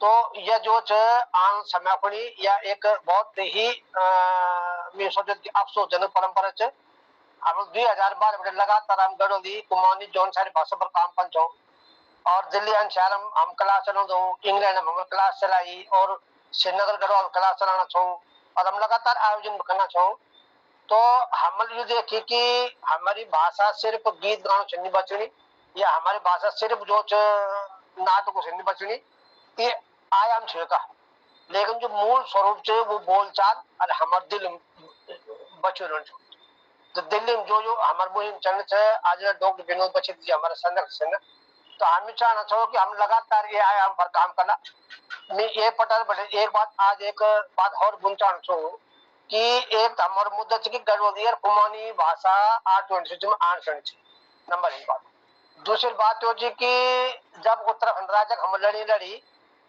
तो यह जो आन समय पड़ी या एक बहुत ही मैं सोचे अफसोसजनक परंपरा है। हम 2012 में लगातार हम गढ़ोली कुमाऊनी जौनसारी भाषा पर काम कर छो और दिल्ली एनसीआर हम क्लास चलो तो इंग्लैंड में हम क्लास चलाई और श्रीनगर गढ़वाल क्लास चलाना छो और हम लगातार आयोजन करना छो। तो हम ये देखिए कि हमारी भाषा सिर्फ गीत गानों से नहीं बचनी या हमारी भाषा सिर्फ जो नाटकों से नहीं बचनी ये आयाम का, लेकिन जो मूल स्वरूप है वो बोलचाल और हमारे दिल बचो रहना। तो दिल्ली में जो हमारे मुहिम चल छे आज डॉक्टर विनोद बचित जी हमारे संरक्षण तो हम चाहना छो कि हम लगातार ये आयाम पर काम करना मैं ये पटल बड़े एक बात आज एक बात और बुंचान छो कि एक हमार मुद्दा छे कि गढ़वाली और कुमानी भाषा R20 में आंसर छे नंबर 1 बात। दूसरी बात हो जी कि जब उत्तराखंड राज्य हम लड़ी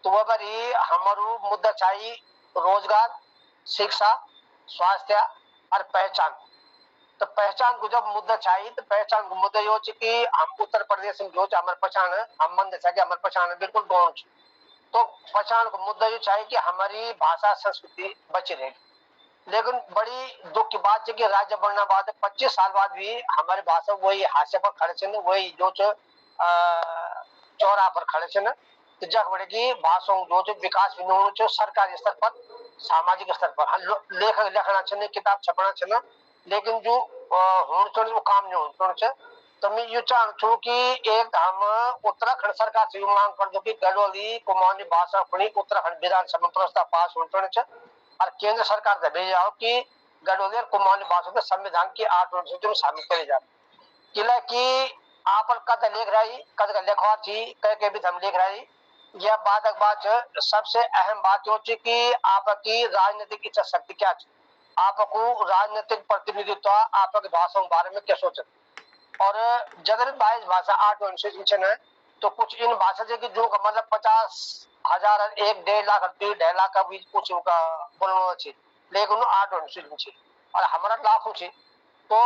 तो वह बरी हमारू मुद्दा चाहिए रोजगार शिक्षा स्वास्थ्य और पहचान। तो पहचान को जब मुद्दा चाहिए तो पहचान को मुद्दा यो कि हम उत्तर प्रदेश में जो हमारे पहचान है हम मन जैसा कि हमारे पहचान बिल्कुल गौण तो पहचान को मुद्दा ये चाहिए कि हमारी भाषा संस्कृति बची रहेगी। लेकिन बड़ी दुख की बात है कि राज्य बनने बाद 25 साल बाद भी हमारी भाषा वही हाशिए पर खड़े छे वही जो चौरा पर खड़े छे तो जग बड़े की भाषाओं जो विकास भी नहीं हो सरकारी स्तर पर सामाजिक स्तर पर लेखक लिखना छे किताब छपना छे लेकिन जो होना चाहिए वो काम नहीं होना चाहिए। तो मैं ये चाहूँ कि एक हम उत्तराखंड सरकार से मांग कर दो कि गढ़वाली कुमाऊनी भाषा अपनी उत्तराखंड विधानसभा प्रस्ताव पास होना चाहिए और केंद्र सरकार से भेजा हो कि गढ़वाली और कुमाऊनी भाषा को संविधान की 8 अनुसूची में शामिल करे जाए। किला की आप कद लेख रही कद का लेखवा थी कह के भी हम लिख रही यह बात सबसे अहम बात हो कि आपकी राजनीतिक इच्छा शक्ति क्या है आपको राजनीतिक प्रतिनिधित्व आपकी भाषा के बारे में क्या सोचे और जगह 22 भाषा 8 अनुसूची है तो कुछ इन भाषा से कि जो मतलब 50,000 1.5 लाख 2.5 लाख का बीच कुछ उनका बोलना चाहिए लेकिन 8 अनुसूची और हमारा लाखों चाहिए तो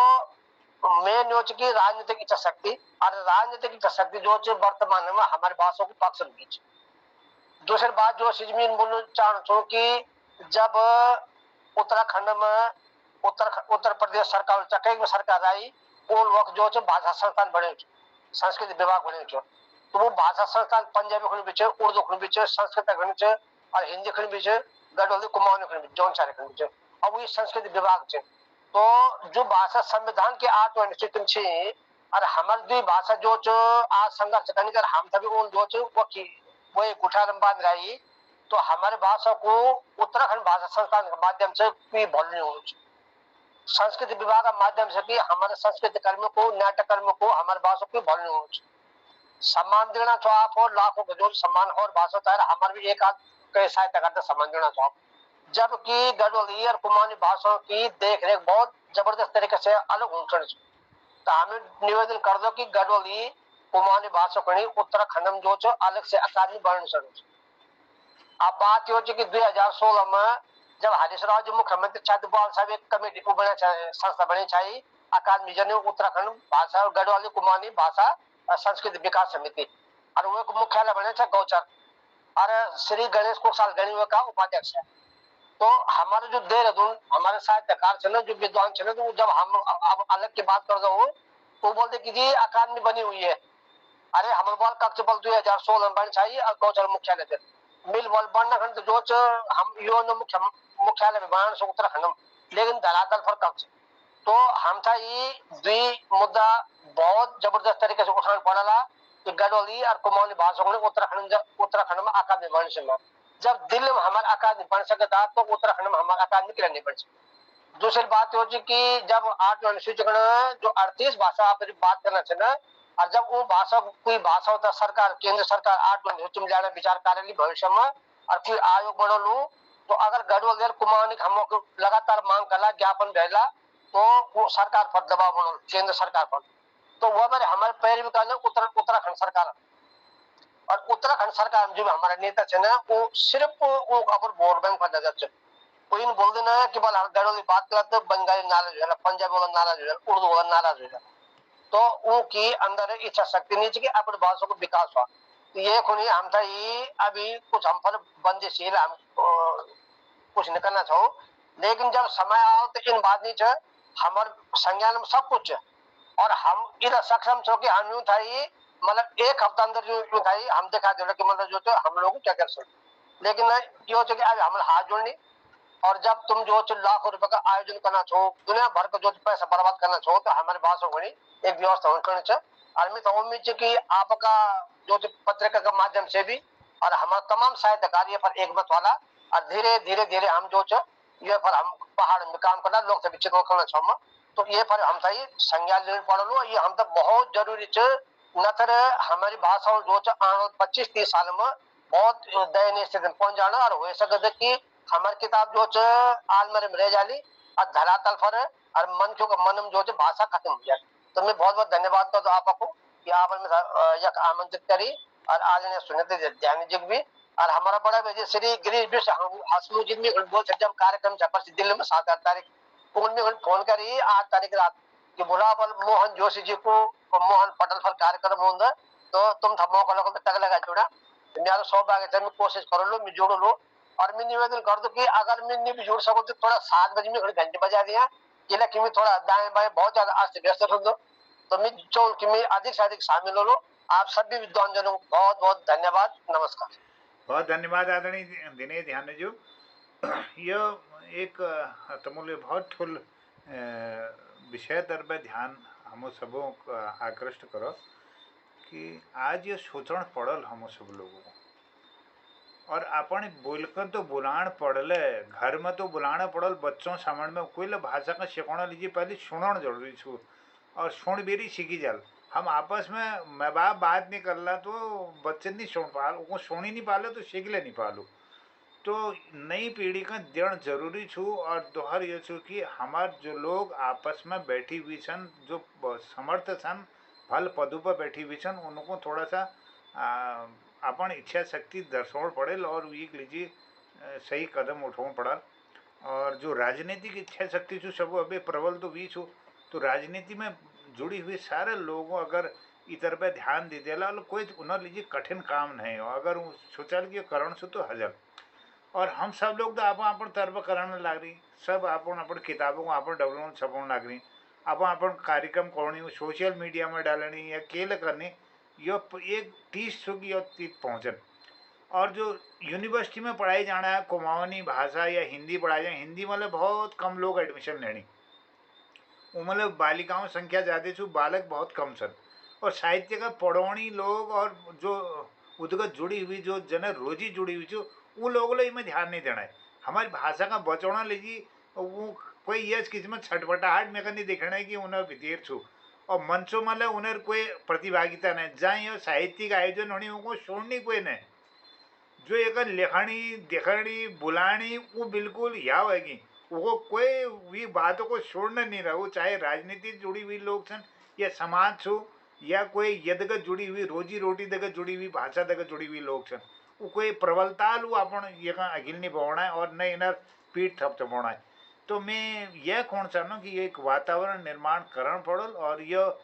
मेन जो की राजनीतिक इच्छा शक्ति और राजनीतिक इच्छा शक्ति जो वर्तमान में हमारे भाषा को पक्ष बीच। दूसरी बात जो सिजमीन बोलना चाहूँ कि जब उत्तराखंड में उत्तर प्रदेश सरकार कई में सरकार आई उन वक्त जो भाषा संस्थान बने संस्कृत विभाग बने तो वो भाषा संस्थान पंजाबी खंड बीच उर्दू खंड बीच संस्कृत खंड और हिंदी खंड बीच गढ़वाली कुमाऊनी खंड बीच जौन सारे खंड बीच अब वो संस्कृत विभाग छे तो जो भाषा संविधान के 8 अनुच्छेद छे और हमारी दुई भाषा जो आज संघर्ष करने कर हम सभी उन जो वही गुठारम बांध रही तो हमारे भाषा को उत्तराखंड भाषा संस्थान के माध्यम से कोई भूल नहीं होनी संस्कृत विभाग के माध्यम से भी हमारे संस्कृत कर्मियों को नाटक कर्मियों को हमारे भाषा को भूल नहीं होनी सम्मान देना चाहो आप और लाखों को जो सम्मान और भाषा है हमारे भी एक आध कई सहायता करते सम्मान देना चाहो जबकि गढ़वाली और कुमाऊनी भाषाओं की देख रेख बहुत जबरदस्त तरीके से अलग होनी तो हमें निवेदन कर दो कि गढ़वाली कुमाऊनी भाषा को उत्तराखंड में जो अलग से अकादमी बननी चाहिए। अब बात हो कि 2016 में जब हरीश राव जी मुख्यमंत्री छत्रपाल साहब एक कमेटी को बना संस्था बनी चाहिए अकादमी जन उत्तराखंड भाषा और गढ़वाली कुमाऊनी भाषा संस्कृत विकास समिति और वो मुख्यालय बने गौचर और श्री गणेश कुशाल गणिव का उपाध्यक्ष है। तो हमारे जो देहरादून हमारे साहित्यकार थे जो विद्वान थे तो जब हम अब अलग की बात कर दो तो बोलते कि जी अकादमी बनी हुई है अरे हम बोल कक्ष बल 2016 में बन चाहिए और गौचर मुख्यालय थे मिल बल बनना खंड जो हम यो मुख्यालय में बनाने से उत्तराखंड लेकिन धरातल पर कक्ष तो हम था ये द्वि मुद्दा बहुत जबरदस्त तरीके से उठाना पड़ा कि गढ़वाली और कुमाऊनी भाषा को उत्तराखंड में अकादमी बनने से जब दिल्ली में हमारा अकादमी बन सकता तो उत्तराखंड में हमारा अकादमी क्यों नहीं बन सकती। दूसरी बात हो कि जब 8 अनुसूची जो 38 भाषा आप बात करना चाहिए और जब वो भाषा कोई भाषा होता सरकार केंद्र सरकार 8 अनुसूची में जाना विचार करेगी भविष्य में और कोई आयोग बना लू तो अगर गढ़वाली और कुमाऊनी हम लगातार मांग करा ज्ञापन भेजा तो वो सरकार पर दबाव बना केंद्र सरकार पर तो वह मेरे हमारे पैरवी का उत्तराखंड सरकार और उत्तराखंड सरकार में जो हमारे नेता थे ना वो सिर्फ वो अपन वोट बैंक पर नजर थे वो इन बोल देना है कि बोल हम गढ़वाली बात करते बंगाली नाराज हो जाए पंजाबी वाला नाराज हो जाए उर्दू वाला नाराज हो जाए तो उनकी अंदर इच्छा शक्ति नहीं थी कि अपने भाषा को विकास हुआ तो ये खुनी हम था ये अभी कुछ हम पर बंदिशील हम कुछ नहीं करना चाहो लेकिन जब समय आओ तो इन बात नहीं थे हमारे संज्ञान में सब कुछ है और हम इधर सक्षम छो कि हम यूं था ये मतलब एक हफ्ता अंदर जो था हम दिखा दे कि मतलब जो हम लोग क्या कर सकते लेकिन यो कि अब हम हाथ जोड़नी और जब तुम जो लाखों रुपए का आयोजन करना चाहो दुनिया भर का जो पैसा बर्बाद करना चाहो तो हमारे पास होनी एक व्यवस्था करनी चाहिए और मैं तो उम्मीद है कि आपका जो पत्रिका के माध्यम से भी और हमारा तमाम साहित्यकार ये पर एक मत वाला और धीरे धीरे हम जो ये पर हम पहाड़ में काम करना लोग से विचित्र करना चाहूँ तो ये पर हम सही संज्ञान लेने पड़लो, ये हम तो बहुत जरूरी छ। न तर हमारी भाषा जो छ आने 25-30 साल में बहुत दयनीय स्थिति में पहुंच जाना, और हो सकता कि हमारी किताब जो छ आलमारी में रह जाली और धरातल पर और मन में जो छ भाषा खत्म हो जाए। तो मैं बहुत बहुत धन्यवाद करता हूँ आपको कि आपने यक आमंत्रित करी, और आदरणीय सुनीता ध्यानी जी भी, और हमारा बड़ा वजह श्री गिरीश हसमू जी भी बोल सकते जब कार्यक्रम जबर दिल्ली में 7 तारीख उनमें फोन करी 8 तारीख रात कि बुलावल मोहन जोशी जी को मोहन पटल पर कार्यक्रम होंगे, तो तुम मौका लोग तक लगा जोड़ा मेरा सौभाग्य है, मैं कोशिश कर लो, मैं जोड़ लो। और मैं निवेदन कर दूं कि अगर मैं नहीं भी जोड़ सकूं तो थोड़ा 7 बजे में घंटे बजा दिया कि मैं थोड़ा दाएं बाएं बहुत ज्यादा अस्त व्यस्त हो दो, तो मैं चाहूँ कि मैं अधिक से अधिक शामिल हो लो। आप सभी विद्वान जनों को बहुत बहुत धन्यवाद, नमस्कार। बहुत धन्यवाद आदरणीय दिनेश ध्यान जो यह एक तमूल्य बहुत ठुल विषय तर पे ध्यान हम सबों आकृष्ट करो कि आज ये सोचण पड़ल हम सब लोगों को, और अपन बोलकर तो बुलाण पड़ले, घर में तो बुलाना पड़ल बच्चों सामने में कोई भाषा का शिकोणा लीजिए पहले सुनण जरूरी छू, और सुन बेरी सीखी जाल। हम आपस में माँ बाप बात नहीं करला तो बच्चे नहीं सुन पा, वो सुन ही नहीं पाले तो सीख ले नहीं पालो। तो नई पीढ़ी का देण जरूरी छू, और दोहर ये छू कि हमार जो लोग आपस में बैठी हुई छन, जो समर्थ छन, फल पदों पर बैठी हुई छन, उनको थोड़ा सा अपन इच्छा शक्ति दर्शाव पड़ेल, और एक लीजिए सही कदम उठाव पड़ल। और जो राजनीतिक इच्छा शक्ति छू सब अभी प्रबल तो भी छू, तो राजनीति में जुड़ी हुई सारे लोगों अगर इतर पे ध्यान दे देला कोई उन्हें लीजिए कठिन काम नहीं हो, अगर सोचल कि करण से तो हजर। और हम सब लोग तो आप अपन तरफ कराने लग रही, सब अपन अपन किताबों को अपन डेवलपमेंट छपाने लग रही, अपन अपन कार्यक्रम करनी सोशल मीडिया में डालनी या केल करनी, यो एक 30 सुखी और 30 पहुँचन। और जो यूनिवर्सिटी में पढ़ाई जाना है कुमाऊनी भाषा या हिंदी पढ़ाई जाए, हिंदी मतलब बहुत कम लोग एडमिशन लेनी, वो मतलब बालिकाओं संख्या ज़्यादा छू, बालक बहुत कम सन। और साहित्य का पढ़ोनी लोग और जो उदगत जुड़ी हुई जो जन रोजी जुड़ी हुई छू, वो लोगों ने इमें ध्यान नहीं देना है। हमारी भाषा का बचौना लीजिए, वो कोई ये किस्म छटपटाहट में नहीं देखना है कि उन्हें वितेर छू, और मंचों मतलब उन्हें कोई प्रतिभागिता नहीं, जहाँ साहित्यिक आयोजन होनी उनको छोड़नी कोई नहीं। जो एक लेखनी देखनी बुलानी वो बिल्कुल याव है, वो कोई भी बातों को छोड़ना नहीं रहा, वो चाहे राजनीति जुड़ी हुई लोग छन या समाज छो या कोई यदगत जुड़ी हुई रोजी रोटी दगत जुड़ी हुई भाषा दगत जुड़ी हुई लोग छन, वो कोई प्रबलताल वो अपन ये अगिल नहीं पवाना है और न इनर पीठ थप चपाना है। तो मैं यह कौन चाहूँ कि एक वातावरण निर्माण करण पड़ल, और यह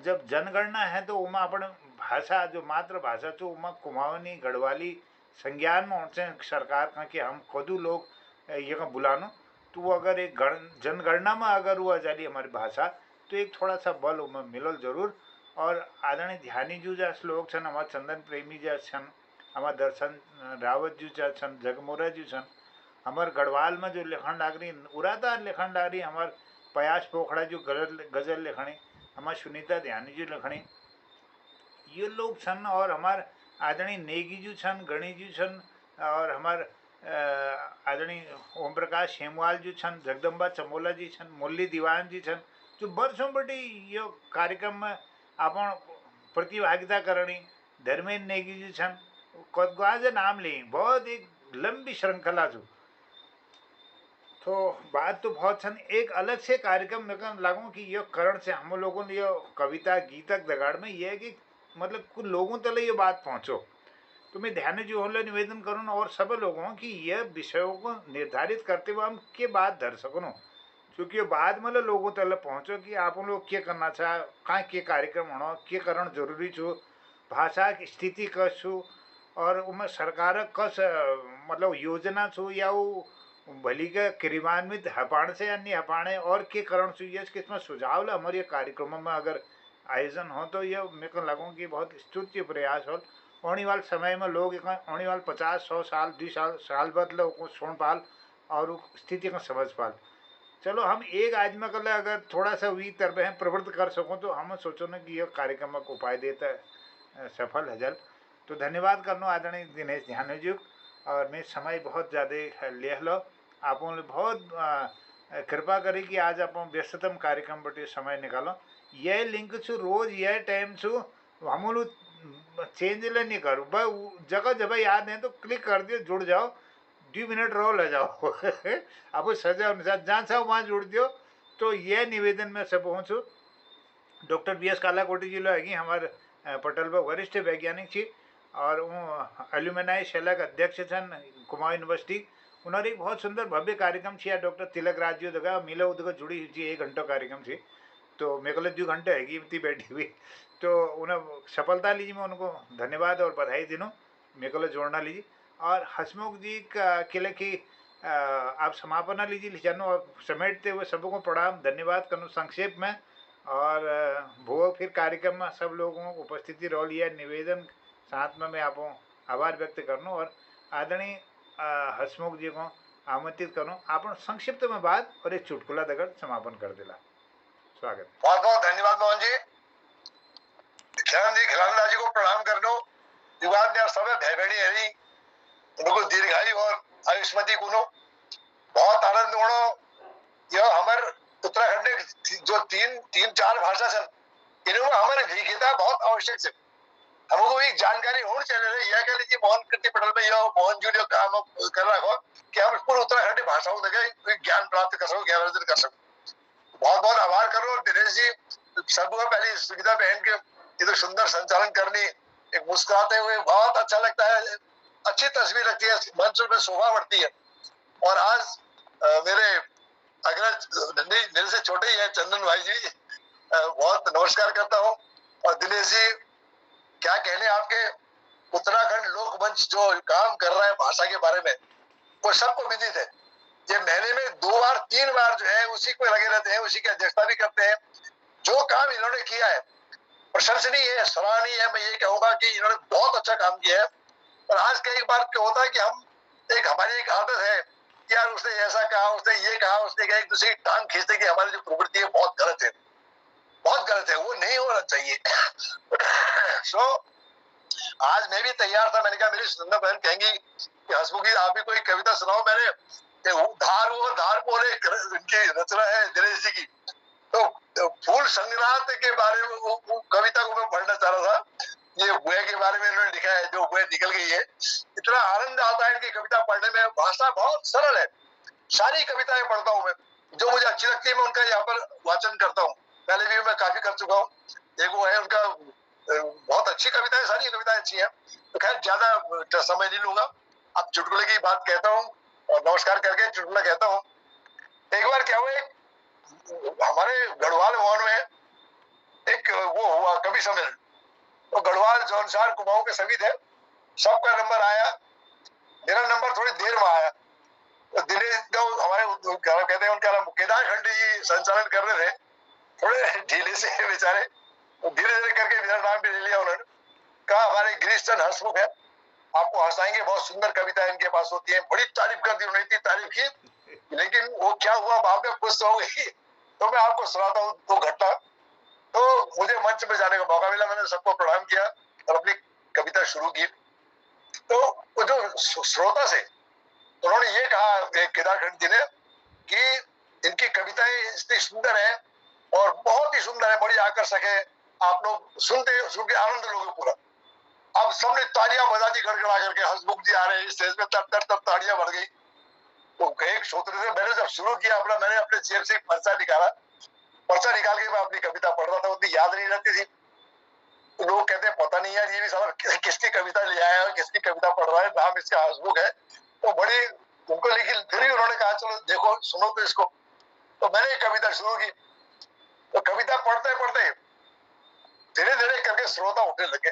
जब जनगणना है तो उमा अपन भाषा जो मातृभाषा छो उमा कुमाऊनी गढ़वाली संज्ञान में उनसे सरकार का कि हम खुद लोग ये का बुलानो, तो वो अगर एक जनगणना में अगर वो आ जाली हमारी भाषा तो एक थोड़ा सा बल उमें मिलल जरूर। और आदरणीय ध्यानी जी जैसे लोग छन, हमारे चंदन प्रेमी जैसे छन, हमारे दर्शन रावत जी जैसे छन, जगमोरा जी छन, हमारे गढ़वाल में जो लेखन लागरी उरादार लेखन लागरी, हमारे पयास पोखड़ा जो गजल लेखनी, हमारे सुनीता ध्यानी जी लेखनी, ये लोग छन। और हमारे आदरणीय नेगी जी छन, गणी जी छन, और हमारे आदरणीय ओम प्रकाश हेमवाल जी छन, जगदम्बा चमोला जी छन, मुरली दीवान जी छन, जो बरसों बड़ी ये कार्यक्रम में अपन प्रतिभागिता करनी। धर्मेंद्र नेगी जी छन, कदगवाज नाम ली, बहुत एक लंबी श्रृंखला छू। तो बात तो बहुत छन, एक अलग से कार्यक्रम में लागू कि ये करण से हम लोगों ने ये कविता गीतक दगाड़ में ये है कि मतलब कुछ लोगों तक ये बात पहुँचो। तो मैं ध्यान जी होने निवेदन करूँ और सब लोगों की यह विषयों को निर्धारित करते हुए हम के बात धर सकूँ, क्योंकि बाद मतलब लोगों तक पहुँचो कि आप लोग क्या करना चाह, कहाँ के कार्यक्रम होना, के करण जरूरी छो, भाषा की स्थिति कस छू, और उनमें सरकार कस मतलब योजना छो या वो भली का क्रियान्वित हपाण से अन्य हपाणे और के करण छू, ये किस्म सुझाव ला हमारे कार्यक्रमों में अगर आयोजन हो तो यह मेरे को लगूँ कि बहुत स्तुत्य प्रयास हो। आने वाले समय में लोग आने वाले 50-100 साल 2 साल बाद लोग सुन पाल और स्थिति को समझ पाल। चलो हम एक आदमी कर अगर थोड़ा सा हुई तरह प्रवृत्त कर सको तो हम सोचो ना कि यह कार्यक्रम को उपाय देता सफल है जल। तो धन्यवाद करनो आदरणीय दिनेश ध्यान जी, और मैं समय बहुत ज़्यादा ले लो, आप बहुत कृपा करी कि आज आप व्यस्ततम कार्यक्रम बटे समय निकालो। यह लिंक छु रोज यह टाइम छु हमू चेंज ले नहीं करूँ, बस जगह जब याद है तो क्लिक कर दियो, जुड़ जाओ, 2 मिनट रहो ले जाओ आपको सजा अनुसार जहाँ से वहाँ जुड़ दियो। तो यह निवेदन में सब पहुँचू। डॉक्टर बी एस कालाकोटी जी है हमारे पटल पर वरिष्ठ वैज्ञानिक छी और वो एल्यूमिनाई शैला के अध्यक्ष छन कुमाऊं यूनिवर्सिटी। उन्होंने एक बहुत सुंदर भव्य कार्यक्रम छिया डॉक्टर तिलक राज जी दगा मिलो उदगा जुड़ी हुई 1 घंटा कार्यक्रम थी। तो मेरे को 2 घंटे है इतनी बैठी हुई। तो उन्हें सफलता लीजिए, मैं उनको धन्यवाद और बधाई दिनों मेरे को जोड़ना लीजिए। और हसमुख जी का किले की आप समापना लीजिए जानो और समेटते हुए सबको प्रणाम धन्यवाद करूँ संक्षेप में। और वो फिर कार्यक्रम में सब लोगों को उपस्थिति रो लिया निवेदन साथ में मैं आपको आभार व्यक्त करूँ और आदरणीय हसमुख जी को आमंत्रित करूँ आप संक्षिप्त में बात और एक चुटकुला दगड़ समापन कर दिला। स्वागत। बहुत बहुत धन्यवाद मोहन जी। खिलान जी को प्रणाम कर दो। युवाद ने सब भाई बहनी हरी उनको दीर्घायु और आयुष्मती कुनो बहुत आनंद होनो। यह हमारे उत्तराखंड में जो तीन चार भाषा छन इनमें हमारे विज्ञता बहुत आवश्यक है। हमको एक जानकारी होनी चाहिए। यह कह लीजिए मोहन कृति पटल में यह मोहन जी ने काम कर रखो कि हम पूरे उत्तराखंड भाषाओं देखे ज्ञान प्राप्त कर सको, ज्ञान अर्जन कर सको। बहुत बहुत आभार करो दिनेश जी। सबको पहले सुविधा बहन के ये तो सुंदर संचालन करनी, एक मुस्कुराते हुए बहुत अच्छा लगता है, अच्छी तस्वीर लगती है, मंच में शोभा बढ़ती है। और आज मेरे अग्रज मेरे से छोटे ही है चंदन भाई जी, बहुत नमस्कार करता हूँ। और दिनेश जी क्या कहने आपके उत्तराखंड लोक मंच जो काम कर रहा है भाषा के बारे में वो सबको विदित है। ये महीने में 2 बार 3 बार जो है उसी को लगे रहते हैं, उसी की अध्यक्षता भी करते हैं। जो काम इन्होंने किया है प्रशंसनीय है, सराहनीय है। मैं ये कहूंगा कि इन्होंने बहुत अच्छा काम किया है। और आज कई बार क्या होता है कि हम हमारी एक आदत है कि यार उसने ऐसा कहा, उसने ये कहा, उसने कहा, एक दूसरे की टांग खींचने की हमारी जो प्रवृत्ति है बहुत गलत है, बहुत गलत है, वो नहीं होना चाहिए। आज मैं भी तैयार था, मैंने कहा मेरी सुंदर बहन कहेंगी कि हसमुख जी आप भी कोई कविता सुनाओ। मैंने धार बोले इनकी रचना है दिनेश जी की, तो फूल संग्रात के बारे में वो कविता को मैं पढ़ना चाह रहा था। ये बुए के बारे में इन्होंने लिखा है, जो बुए निकल गई है। इतना आनंद आता है इनकी कविता पढ़ने में, भाषा बहुत सरल है। सारी कविताएं पढ़ता हूँ मैं, जो मुझे अच्छी लगती है मैं उनका यहाँ पर वाचन करता हूँ। पहले भी मैं काफी कर चुका हूँ। एक वो है उनका बहुत अच्छी कविताएं, सारी कविताएं अच्छी हैं। तो खैर ज्यादा समय नहीं लूंगा, अब चुटकुले की बात कहता हूँ और नमस्कार करके चुटकुला कहता हूँ। एक बार क्या हुआ, हमारे गढ़वाल भवन में एक वो हुआ कवि सम्मेलन। तो गढ़वाल जौनसार कुमाऊं के सभी थे, सबका नंबर आया, मेरा नंबर थोड़ी देर में आया। तो दिनेश जो हमारे कहते हैं उनका केदार खंडी जी संचालन कर रहे थे, थोड़े ढीले से बेचारे, तो धीरे धीरे करके मेरा नाम भी ले लिया उन्होंने। कहा हमारे गिरीश चंद हंसमुख है, आपको हंसाएंगे, बहुत सुंदर कविता इनके पास होती है। बड़ी तारीफ कर दी उन्होंने, इतनी तारीफ की, लेकिन वो क्या हुआ बाद में खुश हो गई। तो मैं आपको सुनाता हूँ वो घटना। तो मुझे मंच में जाने का मौका मिला, मैंने सबको प्रणाम किया और अपनी कविता शुरू की। तो वो जो श्रोता से उन्होंने ये कहा केदारखंड जी ने कि इनकी कविताएं इतनी सुंदर है और बहुत ही सुंदर है, बड़ी आकर्षक है, आप लोग सुन के आनंद लोगे पूरा। अब सबने तालियां बजा दी गड़गड़ा करके, हसमुख जी आ रहे हैं स्टेज पे, तब तालियां बढ़ गई। तो एक सूत्र से मैंने जब शुरू किया अपना, मैंने अपने जेब से पर्चा निकाला, पर्चा निकाल के मैं अपनी कविता पढ़ रहा था, उतनी याद नहीं रहती थी। तो लोग कहते हैं पता नहीं यार ये भी साला किसकी कविता ले आया है, किसकी कविता पढ़ रहा है, नाम इसका हसमुख है। तो बड़ी उनको, लेकिन फिर भी उन्होंने कहा चलो देखो सुनो तो इसको। तो मैंने कविता शुरू की। तो कविता पढ़ते पढ़ते धीरे धीरे करके श्रोता उठने लगे।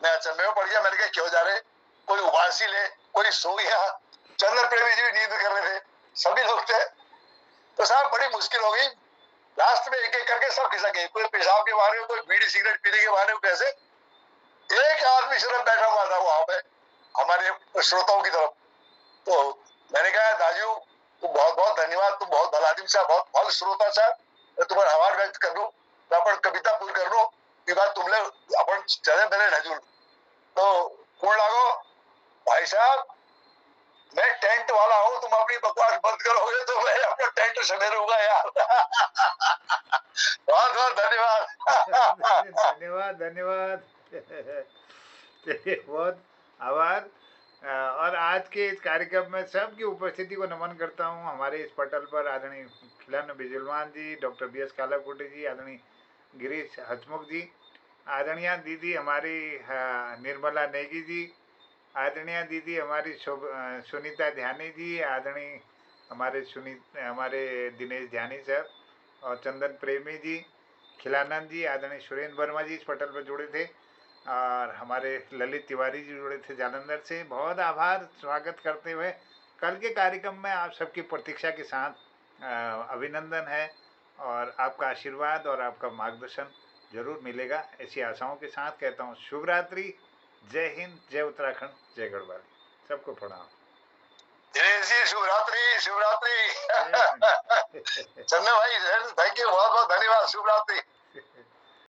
मैं अचंभे में पड़ गया, मैंने कहा क्यों जा रहे, कोई उबासी ले, कोई सो गया, चंद्र प्रेमी जी भी नींद कर रहे थे, सभी लोग थे। तो साहब बड़ी मुश्किल हो गई। लास्ट में एक एक करके सब खिसक गए, कोई पेशाब के बहाने, कोई बीड़ी सिगरेट पीने के बहाने, कैसे एक आदमी सिर्फ बैठा हुआ था वहां पे हमारे श्रोताओं की तरफ। तो मैंने कहा दाजू तुम बहुत बहुत धन्यवाद, तुम बहुत भला आदमी सा, बहुत भल श्रोता सा, मैं तुम्हारा आभार व्यक्त कर दूं, मैं अपन कविता पूरी कर दूं, ये बात तुमने अपन चले मेरे नजूर। तो कौन लागो भाई साहब, मैं टेंट वाला हूँ, तुम अपनी बकवास बंद करोगे तो मैं अपना टेंट समेरूंगा यार। बहुत बहुत धन्यवाद। धन्यवाद धन्यवाद। चलिए, बहुत आभार। और आज के इस कार्यक्रम में सबकी उपस्थिति को नमन करता हूँ। हमारे इस पटल पर आदरणीय खिलान बिजुलवान जी, डॉक्टर बी एस कालाकोटे जी, आदरणीय गिरीश हसमुख जी, आदरणीय दीदी हमारी निर्मला नेगी जी, आदरणीय दीदी हमारी सुनीता ध्यानी जी, आदरणीय हमारे दिनेश ध्यानी सर और चंदन प्रेमी जी, खिलानंद जी, आदरणीय सुरेंद्र वर्मा जी इस पटल पर जुड़े थे, और हमारे ललित तिवारी जी जुड़े थे जालंधर से। बहुत आभार स्वागत करते हुए कल के कार्यक्रम में आप सबकी प्रतीक्षा के साथ अभिनंदन है, और आपका आशीर्वाद और आपका मार्गदर्शन जरूर मिलेगा, ऐसी आशाओं के साथ कहता हूँ शुभ रात्रि। जय हिंद, जय उत्तराखंड, जय गढ़वाल। सबको प्रणाम। दिनेश जी शुभ रात्रि, शुभ रात्रि। जय हिंद। चंदन भाई थैंक यू, बहुत बहुत धन्यवाद, शुभ रात्रि।